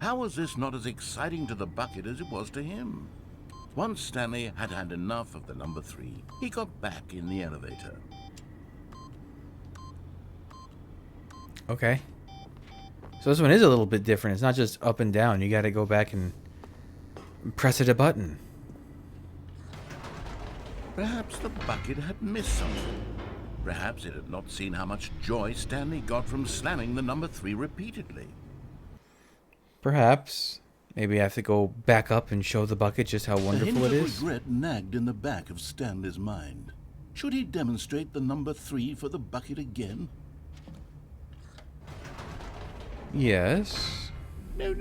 How was this not as exciting to the bucket as it was to him? Once Stanley had had enough of the number 3, he got back in the elevator. Okay. So this one is a little bit different. It's not just up and down. You got to go back and press a button. Perhaps the bucket had missed something. Perhaps it had not seen how much joy Stanley got from slamming the number 3 repeatedly. Perhaps. Maybe I have to go back up and show the bucket just how wonderful it A hint is. of regret nagged in the back of Stanley's mind. Should he demonstrate the number 3 for the bucket again? Yes. No,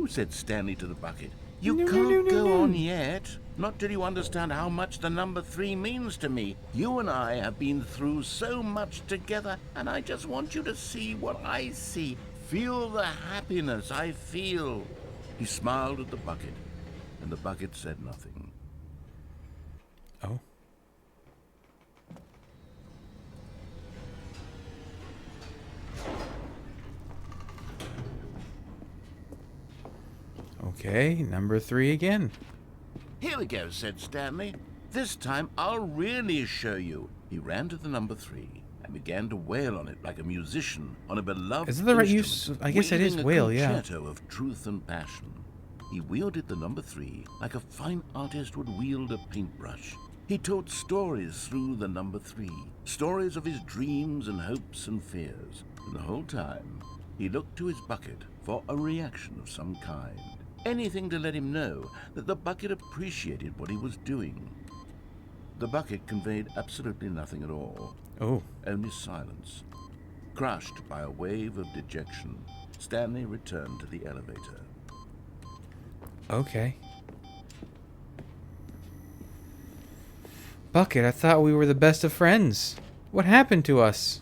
said Stanley to the bucket. You No, can't no, no, go no. on yet. Not till you understand how much the number 3 means to me. You and I have been through so much together, and I just want you to see what I see. Feel the happiness I feel. He smiled at the bucket, and the bucket said nothing. Oh. Okay, number 3 again. Here we go, said Stanley. This time I'll really show you. He ran to the number 3 and began to wail on it like a musician on a beloved Is it the right instrument, use? I guess it is weaving wail, a yeah. concerto of truth and passion. He wielded the number 3 like a fine artist would wield a paintbrush. He told stories through the number 3, stories of his dreams and hopes and fears. And the whole time, he looked to his bucket for a reaction of some kind. Anything to let him know that the bucket appreciated what he was doing. The bucket conveyed absolutely nothing at all. Oh. Only silence. Crushed by a wave of dejection, Stanley returned to the elevator. Okay. Bucket, I thought we were the best of friends. What happened to us?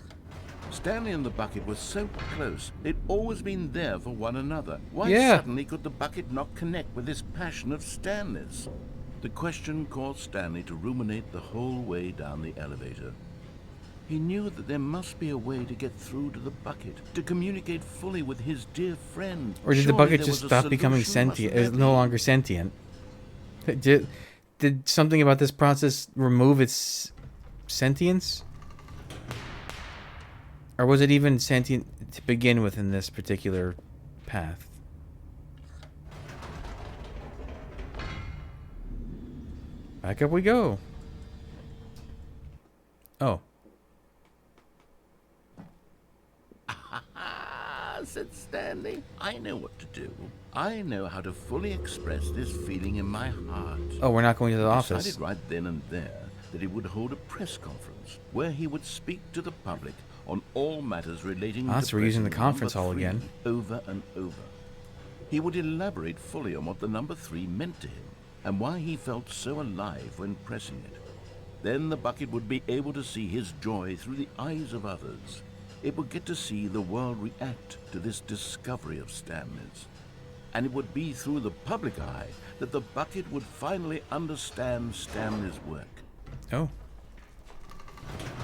Stanley and the bucket were so close. They'd always been there for one another. Why Yeah. suddenly could the bucket not connect with this passion of Stanley's? The question caused Stanley to ruminate the whole way down the elevator. He knew that there must be a way to get through to the bucket, to communicate fully with his dear friend. Or did the Surely bucket there just was a stop becoming solution, sentient? mustn't It's there no be? longer sentient. Did something about this process remove its sentience? Or was it even sentient to begin with in this particular path? Back up we go. Oh. Ah, said Stanley. I know what to do. I know how to fully express this feeling in my heart. Oh, we're not going to the He office. decided right then and there that he would hold a press conference where he would speak to the public on all matters relating Ah, to so we're using the pressing conference number hall 3 again. over and over. He would elaborate fully on what the number 3 meant to him and why he felt so alive when pressing it. Then the bucket would be able to see his joy through the eyes of others. It would get to see the world react to this discovery of Stanley's. And it would be through the public eye that the bucket would finally understand Stanley's work. Oh.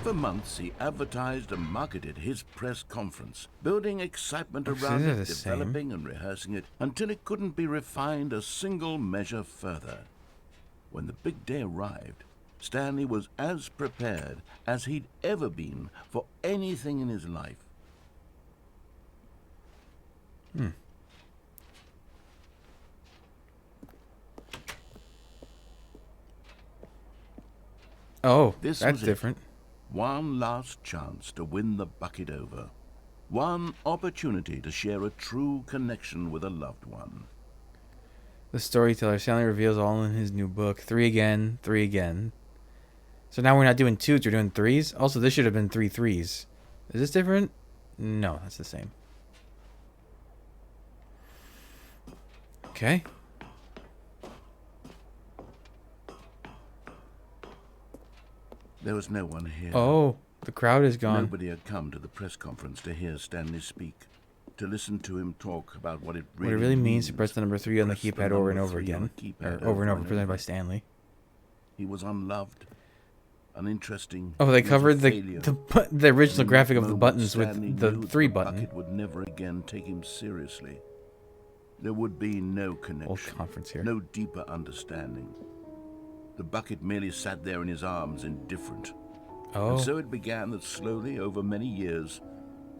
For months, he advertised and marketed his press conference, building excitement Oh, so around they're it, the same. developing and rehearsing it until it couldn't be refined a single measure further. When the big day arrived, Stanley was as prepared as he'd ever been for anything in his life. Oh, This that's was it. different. One last chance to win the bucket over. One opportunity to share a true connection with a loved one. The storyteller Stanley reveals all in his new book. 3 again, 3 again. So now we're not doing 2s, we're doing 3s. Also, this should have been 3 3s. Is this different? No, that's the same. Okay. There was no one here. Oh, the crowd is gone. Nobody had come to the press conference to hear Stanley speak, to listen to him talk about what it What really it really means to press the number 3 on the Press the keypad over and number over 3 on again. the Or keypad over and over, over presented and by over. Stanley. He was unloved, uninteresting. Oh, they he was a covered failure. the original In graphic that of the moment, buttons Stanley with the knew 3 the button. bucket would never again take him seriously. There would be no Old connection, conference here. no deeper understanding. The bucket merely sat there in his arms, indifferent. Oh, And so it began that slowly, over many years,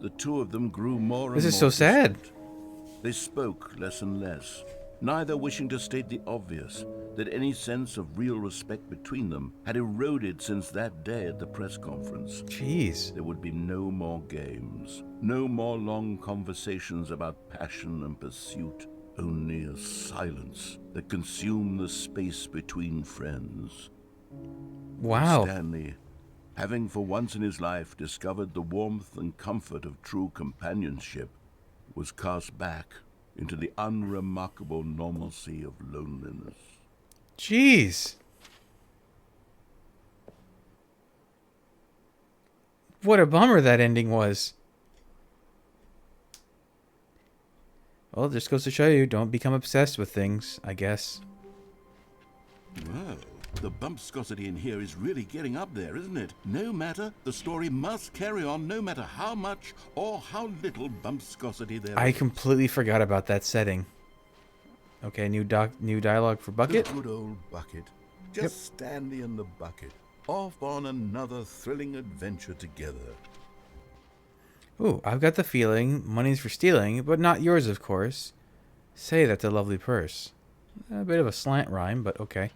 the two of them grew more and more this is so sad. distant. They spoke less and less, neither wishing to state the obvious, that any sense of real respect between them had eroded since that day at the press conference. Jeez. There would be no more games, no more long conversations about passion and pursuit, only a silence that consumed the space between friends. Wow. Stanley, having for once in his life discovered the warmth and comfort of true companionship, was cast back into the unremarkable normalcy of loneliness. Jeez. What a bummer that ending was. Well, it just goes to show you, don't become obsessed with things, I guess. Well, the bumpscosity in here is really getting up there, isn't it? No matter, the story must carry on no matter how much or how little bumpscosity there is. I completely forgot about that setting. Okay, new dialogue for Bucket. The good old bucket. Just Stanley and the bucket. Off on another thrilling adventure together. Ooh, I've got the feeling money's for stealing, but not yours, of course. Say that's a lovely purse. A bit of a slant rhyme, but okay.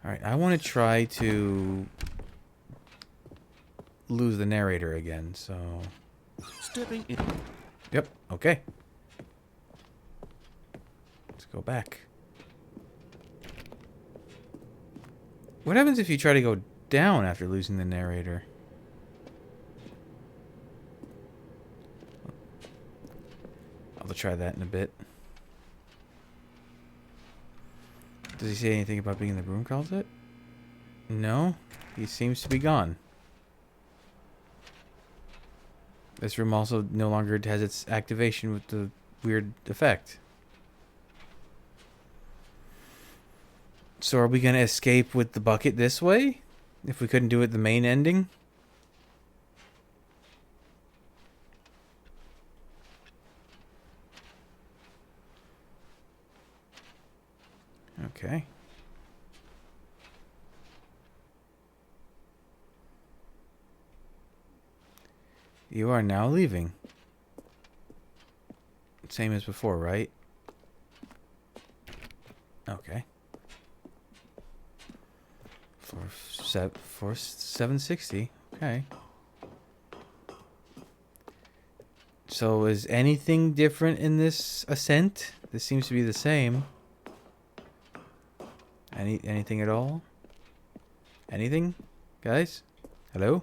Alright, I want to try to lose the narrator again, so... Stepping in. Yep, okay. Let's go back. What happens if you try to go down after losing the narrator? to try that in a bit. Does he say anything about being in the broom closet? No. He seems to be gone. This room also no longer has its activation with the weird effect. So are we going to escape with the bucket this way? If we couldn't do it the main ending? Okay. You are now leaving. Same as before, right? Okay. For 760. Okay. So is anything different in this ascent? This seems to be the same. Anything at all? Anything? Guys? Hello?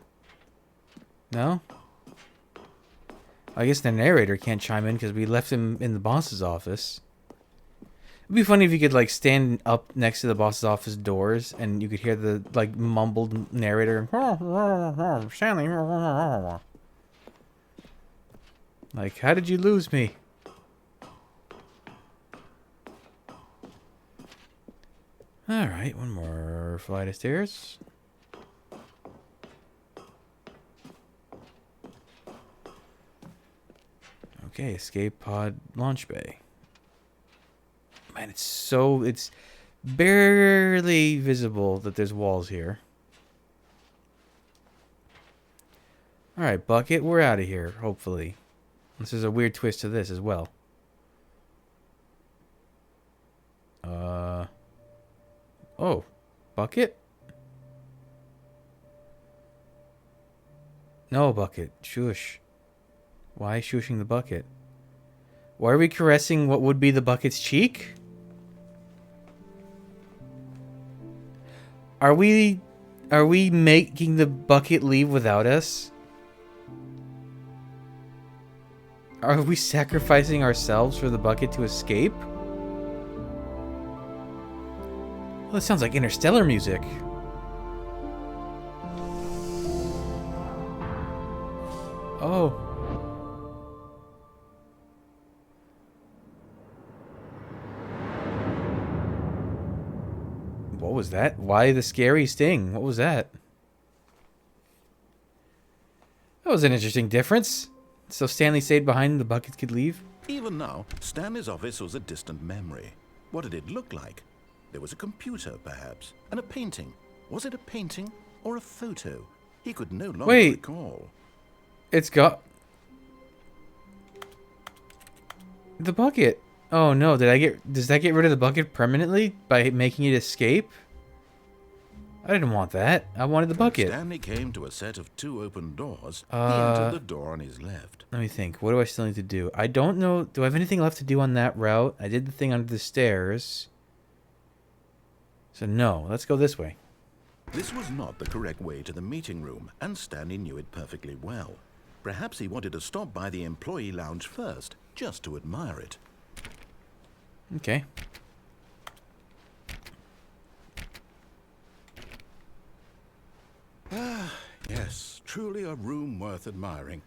No? I guess the narrator can't chime in because we left him in the boss's office. It'd be funny if you could like stand up next to the boss's office doors and you could hear the like mumbled narrator. Stanley. Like, how did you lose me? Alright, one more flight of stairs. Okay, escape pod launch bay. Man, it's barely visible that there's walls here. Alright, bucket, we're out of here, hopefully. This is a weird twist to this as well. Oh, bucket? No, bucket. Shush. Why shushing the bucket? Why are we caressing what would be the bucket's cheek? Are we making the bucket leave without us? Are we sacrificing ourselves for the bucket to escape? Well, this sounds like interstellar music. Oh. What was that? Why the scary sting? What was that? That was an interesting difference. So Stanley stayed behind and the bucket could leave? Even now, Stanley's office was a distant memory. What did it look like? There was a computer, perhaps, and a painting. Was it a painting or a photo? He could no longer recall. It's got... the bucket. Oh no, does that get rid of the bucket permanently by making it escape? I didn't want that. I wanted the bucket. Stanley came to a set of 2 open doors. He entered the door on his left. Let me think. What do I still need to do? I don't know. Do I have anything left to do on that route? I did the thing under the stairs. So no, let's go this way. This was not the correct way to the meeting room, and Stanley knew it perfectly well. Perhaps he wanted to stop by the employee lounge first, just to admire it. Okay. Yes, truly a room worth admiring.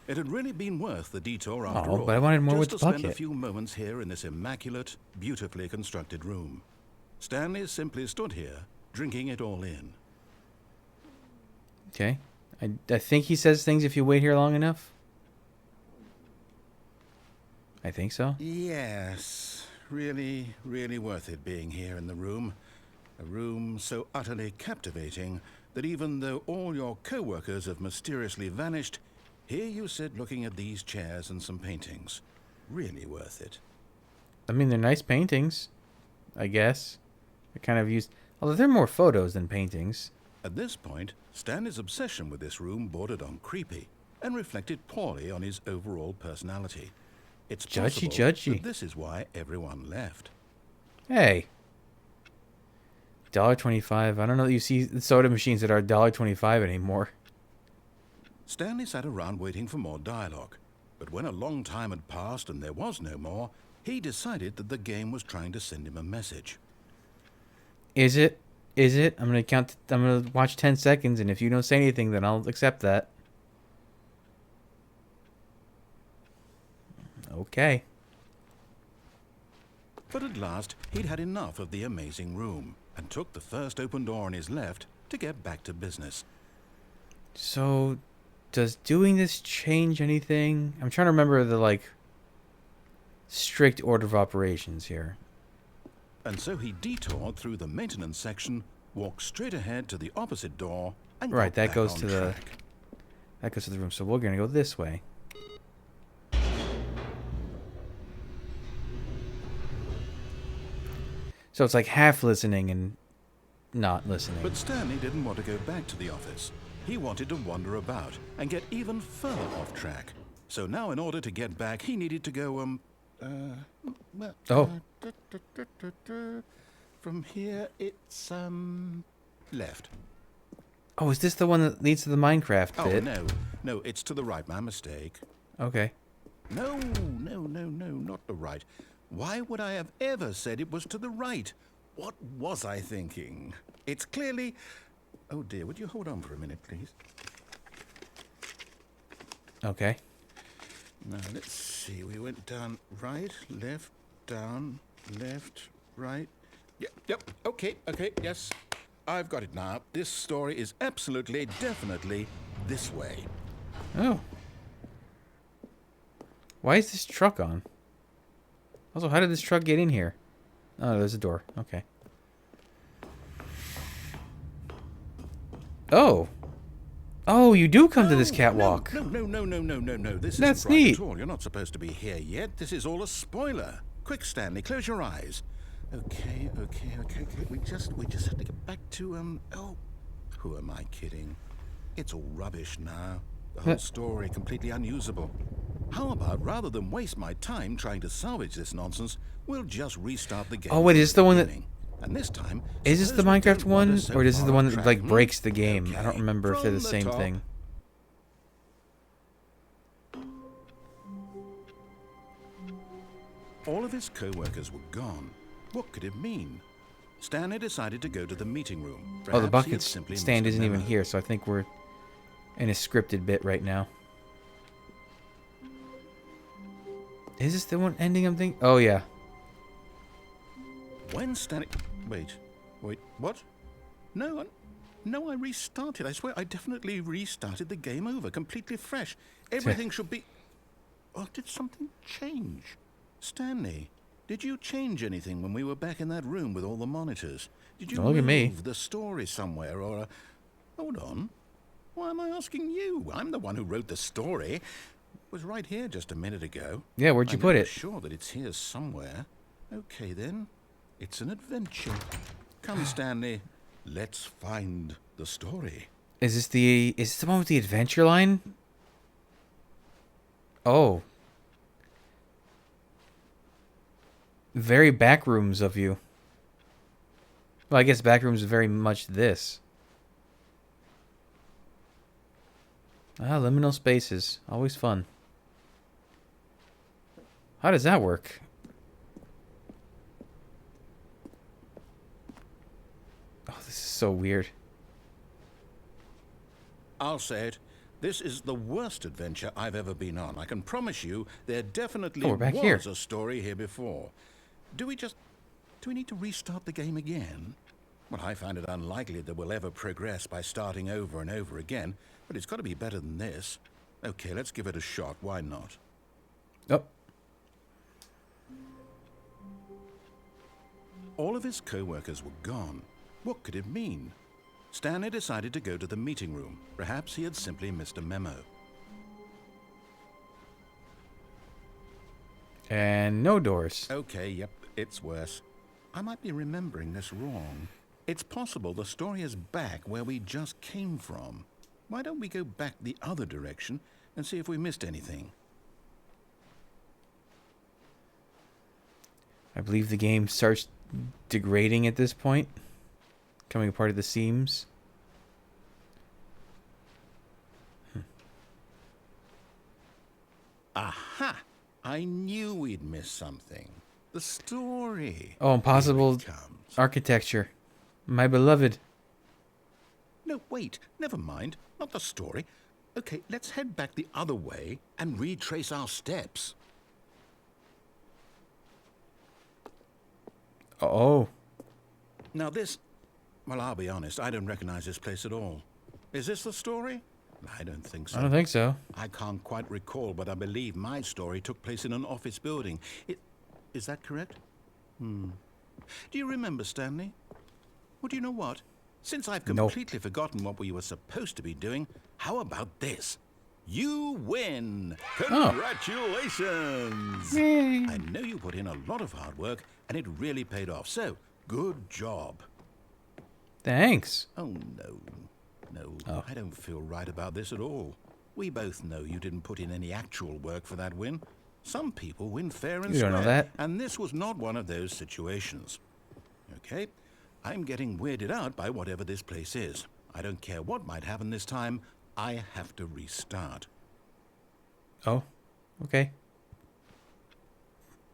It had really been worth the detour after all. But I wanted more with just the to bucket. spend a few moments here in this immaculate, beautifully constructed room. Stanley simply stood here, drinking it all in. Okay. I think he says things if you wait here long enough. I think so. Yes, really, really worth it being here in the room. A room so utterly captivating that even though all your co-workers have mysteriously vanished, here you sit looking at these chairs and some paintings. Really worth it. I mean, they're nice paintings, I guess. They're kind of used... although they're more photos than paintings. At this point, Stanley's obsession with this room bordered on creepy and reflected poorly on his overall personality. It's possible Judgy. that this is why everyone left. Hey. $1.25. I don't know that you see soda machines that are $1.25 anymore. Stanley sat around waiting for more dialogue. But when a long time had passed and there was no more, he decided that the game was trying to send him a message. Is it? Is it? I'm gonna watch 10 seconds, and if you don't say anything, then I'll accept that. Okay. But at last, he'd had enough of the amazing room and took the first open door on his left to get back to business. So, does doing this change anything? I'm trying to remember the, like, strict order of operations here. And so he detoured through the maintenance section, walked straight ahead to the opposite door, and Right, got that back goes on to the... track. That goes to the room, so we're gonna go this way. So it's like half listening and not listening. But Stanley didn't want to go back to the office. He wanted to wander about and get even further off track. So now in order to get back, he needed to go, from here, it's, left. Oh, is this the one that leads to the Minecraft Oh, bit? no, it's to the right. My mistake. Okay. No, not the right. Why would I have ever said it was to the right? What was I thinking? It's clearly... Oh dear, would you hold on for a minute, please? Okay. Now, let's see. We went down right, left, down, left, right. Yep, okay, yes. I've got it now. This story is absolutely, definitely this way. Oh. Why is this truck on? Also, how did this truck get in here? Oh, there's a door. Okay. Oh. Oh, you do come to this catwalk. No. This That's isn't right neat. at all. You're not supposed to be here yet. This is all a spoiler. Quick, Stanley, close your eyes. Okay. We just have to get back to, oh, who am I kidding? It's all rubbish now. The whole story completely unusable. How about, rather than waste my time trying to salvage this nonsense, we'll just restart the game. Oh, wait, is this the one that... beginning. And this time, Is this the suppose we Minecraft don't wander one? so Or is this far the one off that, track, like, hmm? breaks the game? I don't Okay, remember if they're the from same top. thing. All of his co-workers were gone. What could it mean? Stanley decided to go to the meeting room. Oh, the Perhaps he bucket had simply stand missed a isn't even memo. here, so I think we're in a scripted bit right now. Is this the one ending I'm thinking? Oh, yeah. When Stanley... Wait, what? No, I restarted. I swear, I definitely restarted the game over, completely fresh. Everything should be... Oh, did something change? Stanley, did you change anything when we were back in that room with all the monitors? Did you Don't look at me. move the story somewhere, or... Hold on. Why am I asking you? I'm the one who wrote the story. It was right here just a minute ago. Yeah, where'd you put I'm it? sure that it's here somewhere. Okay, then. It's an adventure. Come, Stanley. Let's find the story. Is this the one with the adventure line? Oh. Very backrooms of you. Well, I guess backrooms is very much this. Ah, liminal spaces. Always fun. How does that work? Oh, this is so weird. I'll say it. This is the worst adventure I've ever been on. I can promise you there definitely we're back was here. a story here before. Do we need to restart the game again? Well, I find it unlikely that we'll ever progress by starting over and over again, but it's got to be better than this. Okay, let's give it a shot. Why not? Oh. All of his co-workers were gone. What could it mean? Stanley decided to go to the meeting room. Perhaps he had simply missed a memo. And no doors. Okay, yep, it's worse. I might be remembering this wrong. It's possible the story is back where we just came from. Why don't we go back the other direction and see if we missed anything? I believe the game starts degrading at this point. Coming apart at the seams. Aha! I knew we'd miss something. The story. Oh, impossible Here it comes. architecture. My beloved. No, wait. Never mind. Not the story. Okay, let's head back the other way and retrace our steps. Oh. Now this... Well, I'll be honest. I don't recognize this place at all. Is this the story? I don't think so. I don't think so. I can't quite recall, but I believe my story took place in an office building. Is that correct? Do you remember, Stanley? Well, do you know what? Since I've No. completely forgotten what we were supposed to be doing, how about this? You win! Congratulations! Yay. I know you put in a lot of hard work, and it really paid off. So, good job. Thanks. Oh, no. No, Oh. I don't feel right about this at all. We both know you didn't put in any actual work for that win. Some people win fair and You square. don't know that. And this was not one of those situations. Okay? I'm getting weirded out by whatever this place is. I don't care what might happen this time. I have to restart. Oh. Okay.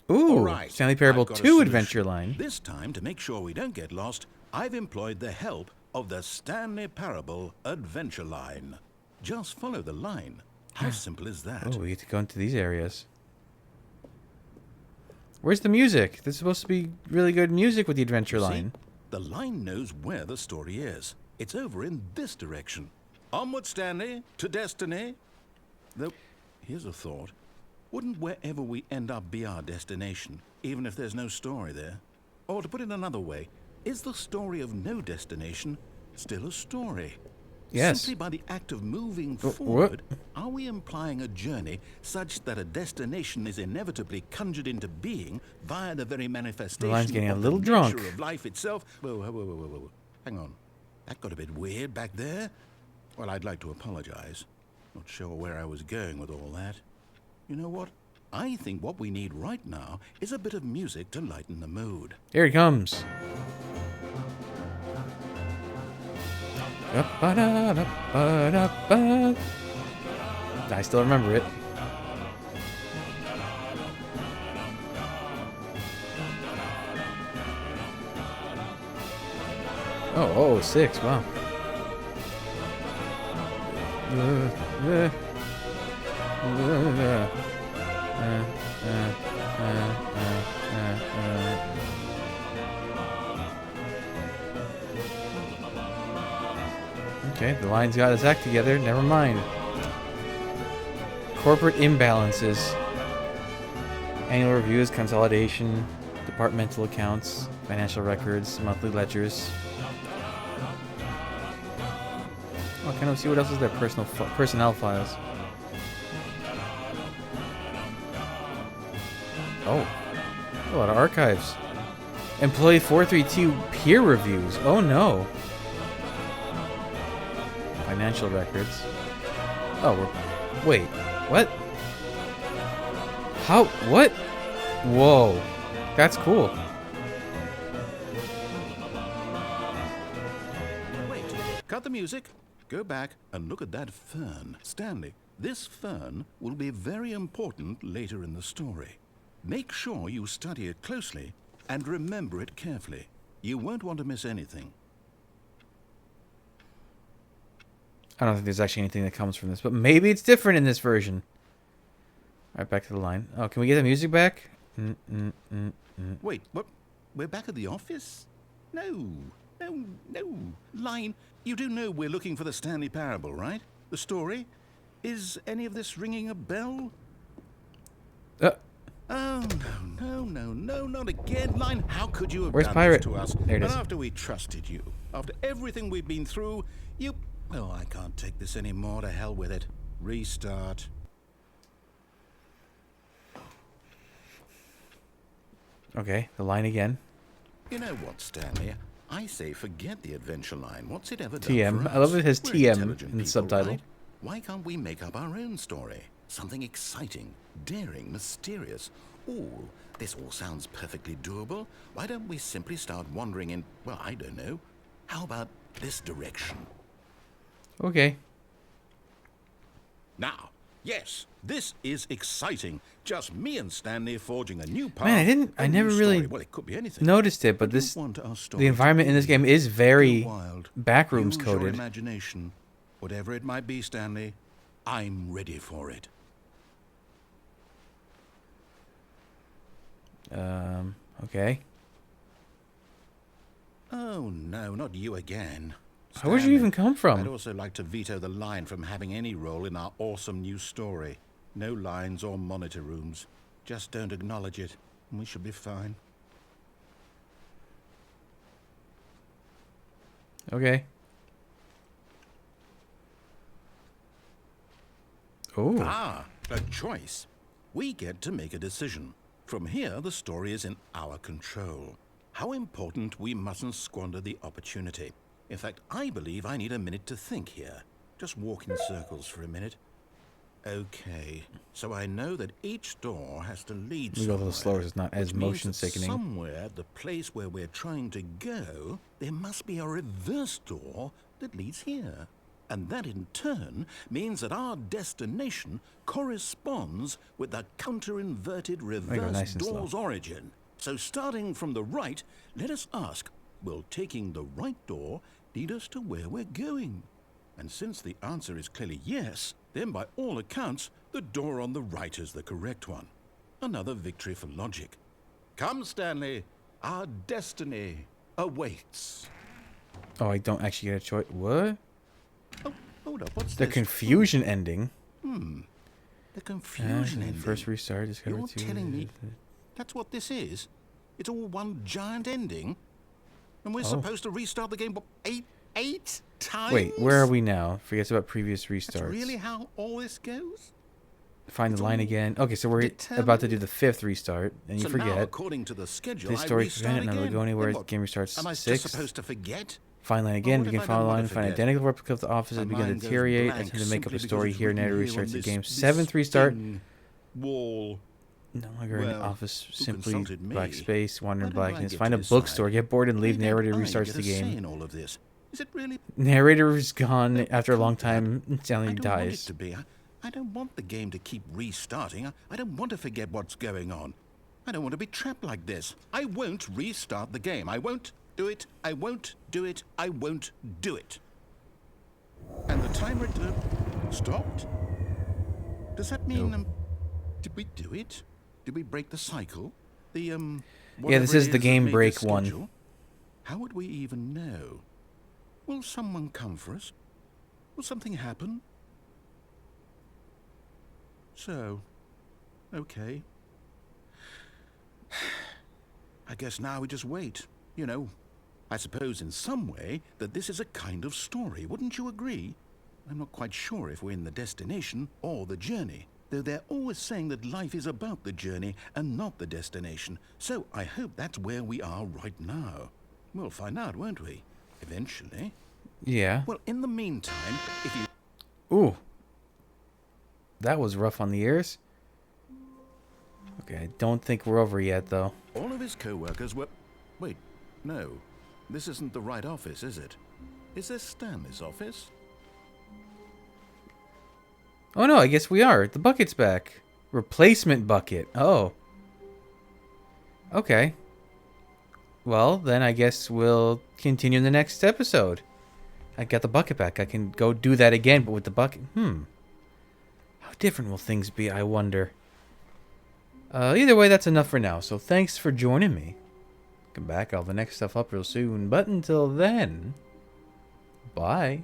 Ooh. All right, Stanley Parable I've got a 2 solution. Adventure Line. This time, to make sure we don't get lost, I've employed the help of the Stanley Parable Adventure Line. Just follow the line. How simple is that? Oh, we get to go into these areas. Where's the music? There's supposed to be really good music with the Adventure See? Line. The line knows where the story is. It's over in this direction. Onward, Stanley, to destiny. Though, here's a thought. Wouldn't wherever we end up be our destination, even if there's no story there? Or to put it another way, is the story of no destination still a story? Yes. Simply by the act of moving What? forward, are we implying a journey such that a destination is inevitably conjured into being via the very manifestation line's getting a of little the drunk. nature of life itself? Whoa. Hang on. That got a bit weird back there. Well, I'd like to apologize. Not sure where I was going with all that. You know what? I think what we need right now is a bit of music to lighten the mood. Here he comes. Up-ba-da-da-ba-da-ba. I still remember it. Oh, 6. Wow. Okay, the line's got its act together. Never mind. Corporate imbalances. Annual reviews, consolidation, departmental accounts, financial records, monthly ledgers. Oh, can I see what else is there? Personnel files. Oh, a lot of archives. Employee 432 peer reviews. Oh no. Financial records. Oh, wait. What? How? What? Whoa. That's cool. Wait, cut the music. Go back and look at that fern. Stanley, this fern will be very important later in the story. Make sure you study it closely and remember it carefully. You won't want to miss anything. I don't think there's actually anything that comes from this, but maybe it's different in this version. Alright, back to the line. Oh, can we get the music back? Wait, what? We're back at the office? No. Line, you do know we're looking for the Stanley Parable, right? The story? Is any of this ringing a bell? Oh, no, not again. Line, how could you have Where's done Pirate? this to us? There it is. And after we trusted you, after everything we've been through, you... Oh, I can't take this anymore. To hell with it. Restart. Okay, the line again. You know what, Stanley? I say forget the adventure line. What's it ever done TM. for us? I love it has We're TM intelligent in the people, subtitle. right? Why can't we make up our own story? Something exciting, daring, mysterious. Ooh, this all sounds perfectly doable. Why don't we simply start wandering in, well, I don't know. How about this direction? Okay. Now, Yes, this is exciting. Just me and Stanley forging a new path. Man, I a never new really story. Well, it could be anything. noticed it, but I don't this want our story the to environment in this be game is very too wild. backrooms Use your coded. imagination. Whatever it might be, Stanley, I'm ready for it. Okay. Oh, no, not you again. Where'd you even come I'd from? also like to veto the line from having any role in our awesome new story. No lines or monitor rooms. Just don't acknowledge it, and we should be fine. Okay. Oh. Ah, a choice. We get to make a decision. From here, the story is in our control. How important we mustn't squander the opportunity. In fact, I believe I need a minute to think here. Just walk in circles for a minute. Okay, so I know that each door has to lead We go a little somewhere, slower, so it's not as which means motion that sickening. somewhere, the place where we're trying to go, there must be a reverse door that leads here. And that in turn means that our destination corresponds with the counter-inverted reverse nice and slow. door's origin. So starting from the right, let us ask, will taking the right door lead us to where we're going? And since the answer is clearly yes, then by all accounts, the door on the right is the correct one. Another victory for logic. Come, Stanley, our destiny awaits. Oh, I don't actually get a choice. What? Oh, hold up, what's The this? confusion ending. The confusion ending. First restart. Discover You're two. telling me that's what this is? It's all one giant ending? And we're Oh. supposed to restart the game, what, eight times? Wait, where are we now? Forgets about previous That's restarts. really how all this goes? Find It's the line all again. Okay, so we're determined. about to do the 5th restart, and you So now, forget. according to the schedule, This I story restart prevented. Now again. we go anywhere. Then what? Game restarts Am I just 6th. supposed to forget? Find line again. what if Begin I follow don't want line. to Find forget? identical replica of the offices. My Begin to mind goes deteriorate. blank Attempt to make up a simply story because it's here. Narrator written here on restarts the this- game. this 7th restart. thing wall. No longer in Well, office. who Simply consulted me? black space. Wander Why in don't I blackness. get Find a to decide? bookstore. Get bored and leave. Why don't Narrator I restarts get the a say game. in all of this? Is it really? Narrator is gone No, after a long can't that. time. Stanley I don't want it dies. to be. I don't want the game to keep restarting. I don't want to forget what's going on. I don't want to be trapped like this. I won't restart the game. I won't do it. I won't do it. I won't do it. And the timer stopped? Does that mean, Nope. did we do it? Did we break the cycle? The, Yeah, whatever this it is the that game made break this one. schedule? How would we even know? Will someone come for us? Will something happen? So, okay. I guess now we just wait. You know, I suppose in some way that this is a kind of story, wouldn't you agree? I'm not quite sure if we're in the destination or the journey, though they're always saying that life is about the journey and not the destination. So I hope that's where we are right now. We'll find out, won't we? Eventually. Yeah. Well, in the meantime, if you... Ooh. That was rough on the ears. Okay, I don't think we're over yet, though. All of his co-workers were... Wait, no. This isn't the right office, is it? Is this Stanley's office? Oh no, I guess we are. The bucket's back. Replacement bucket. Oh. Okay. Well, then I guess we'll continue in the next episode. I got the bucket back. I can go do that again, but with the bucket. How different will things be, I wonder. Either way, that's enough for now. So thanks for joining me. Come back. I'll have the next stuff up real soon. But until then, bye.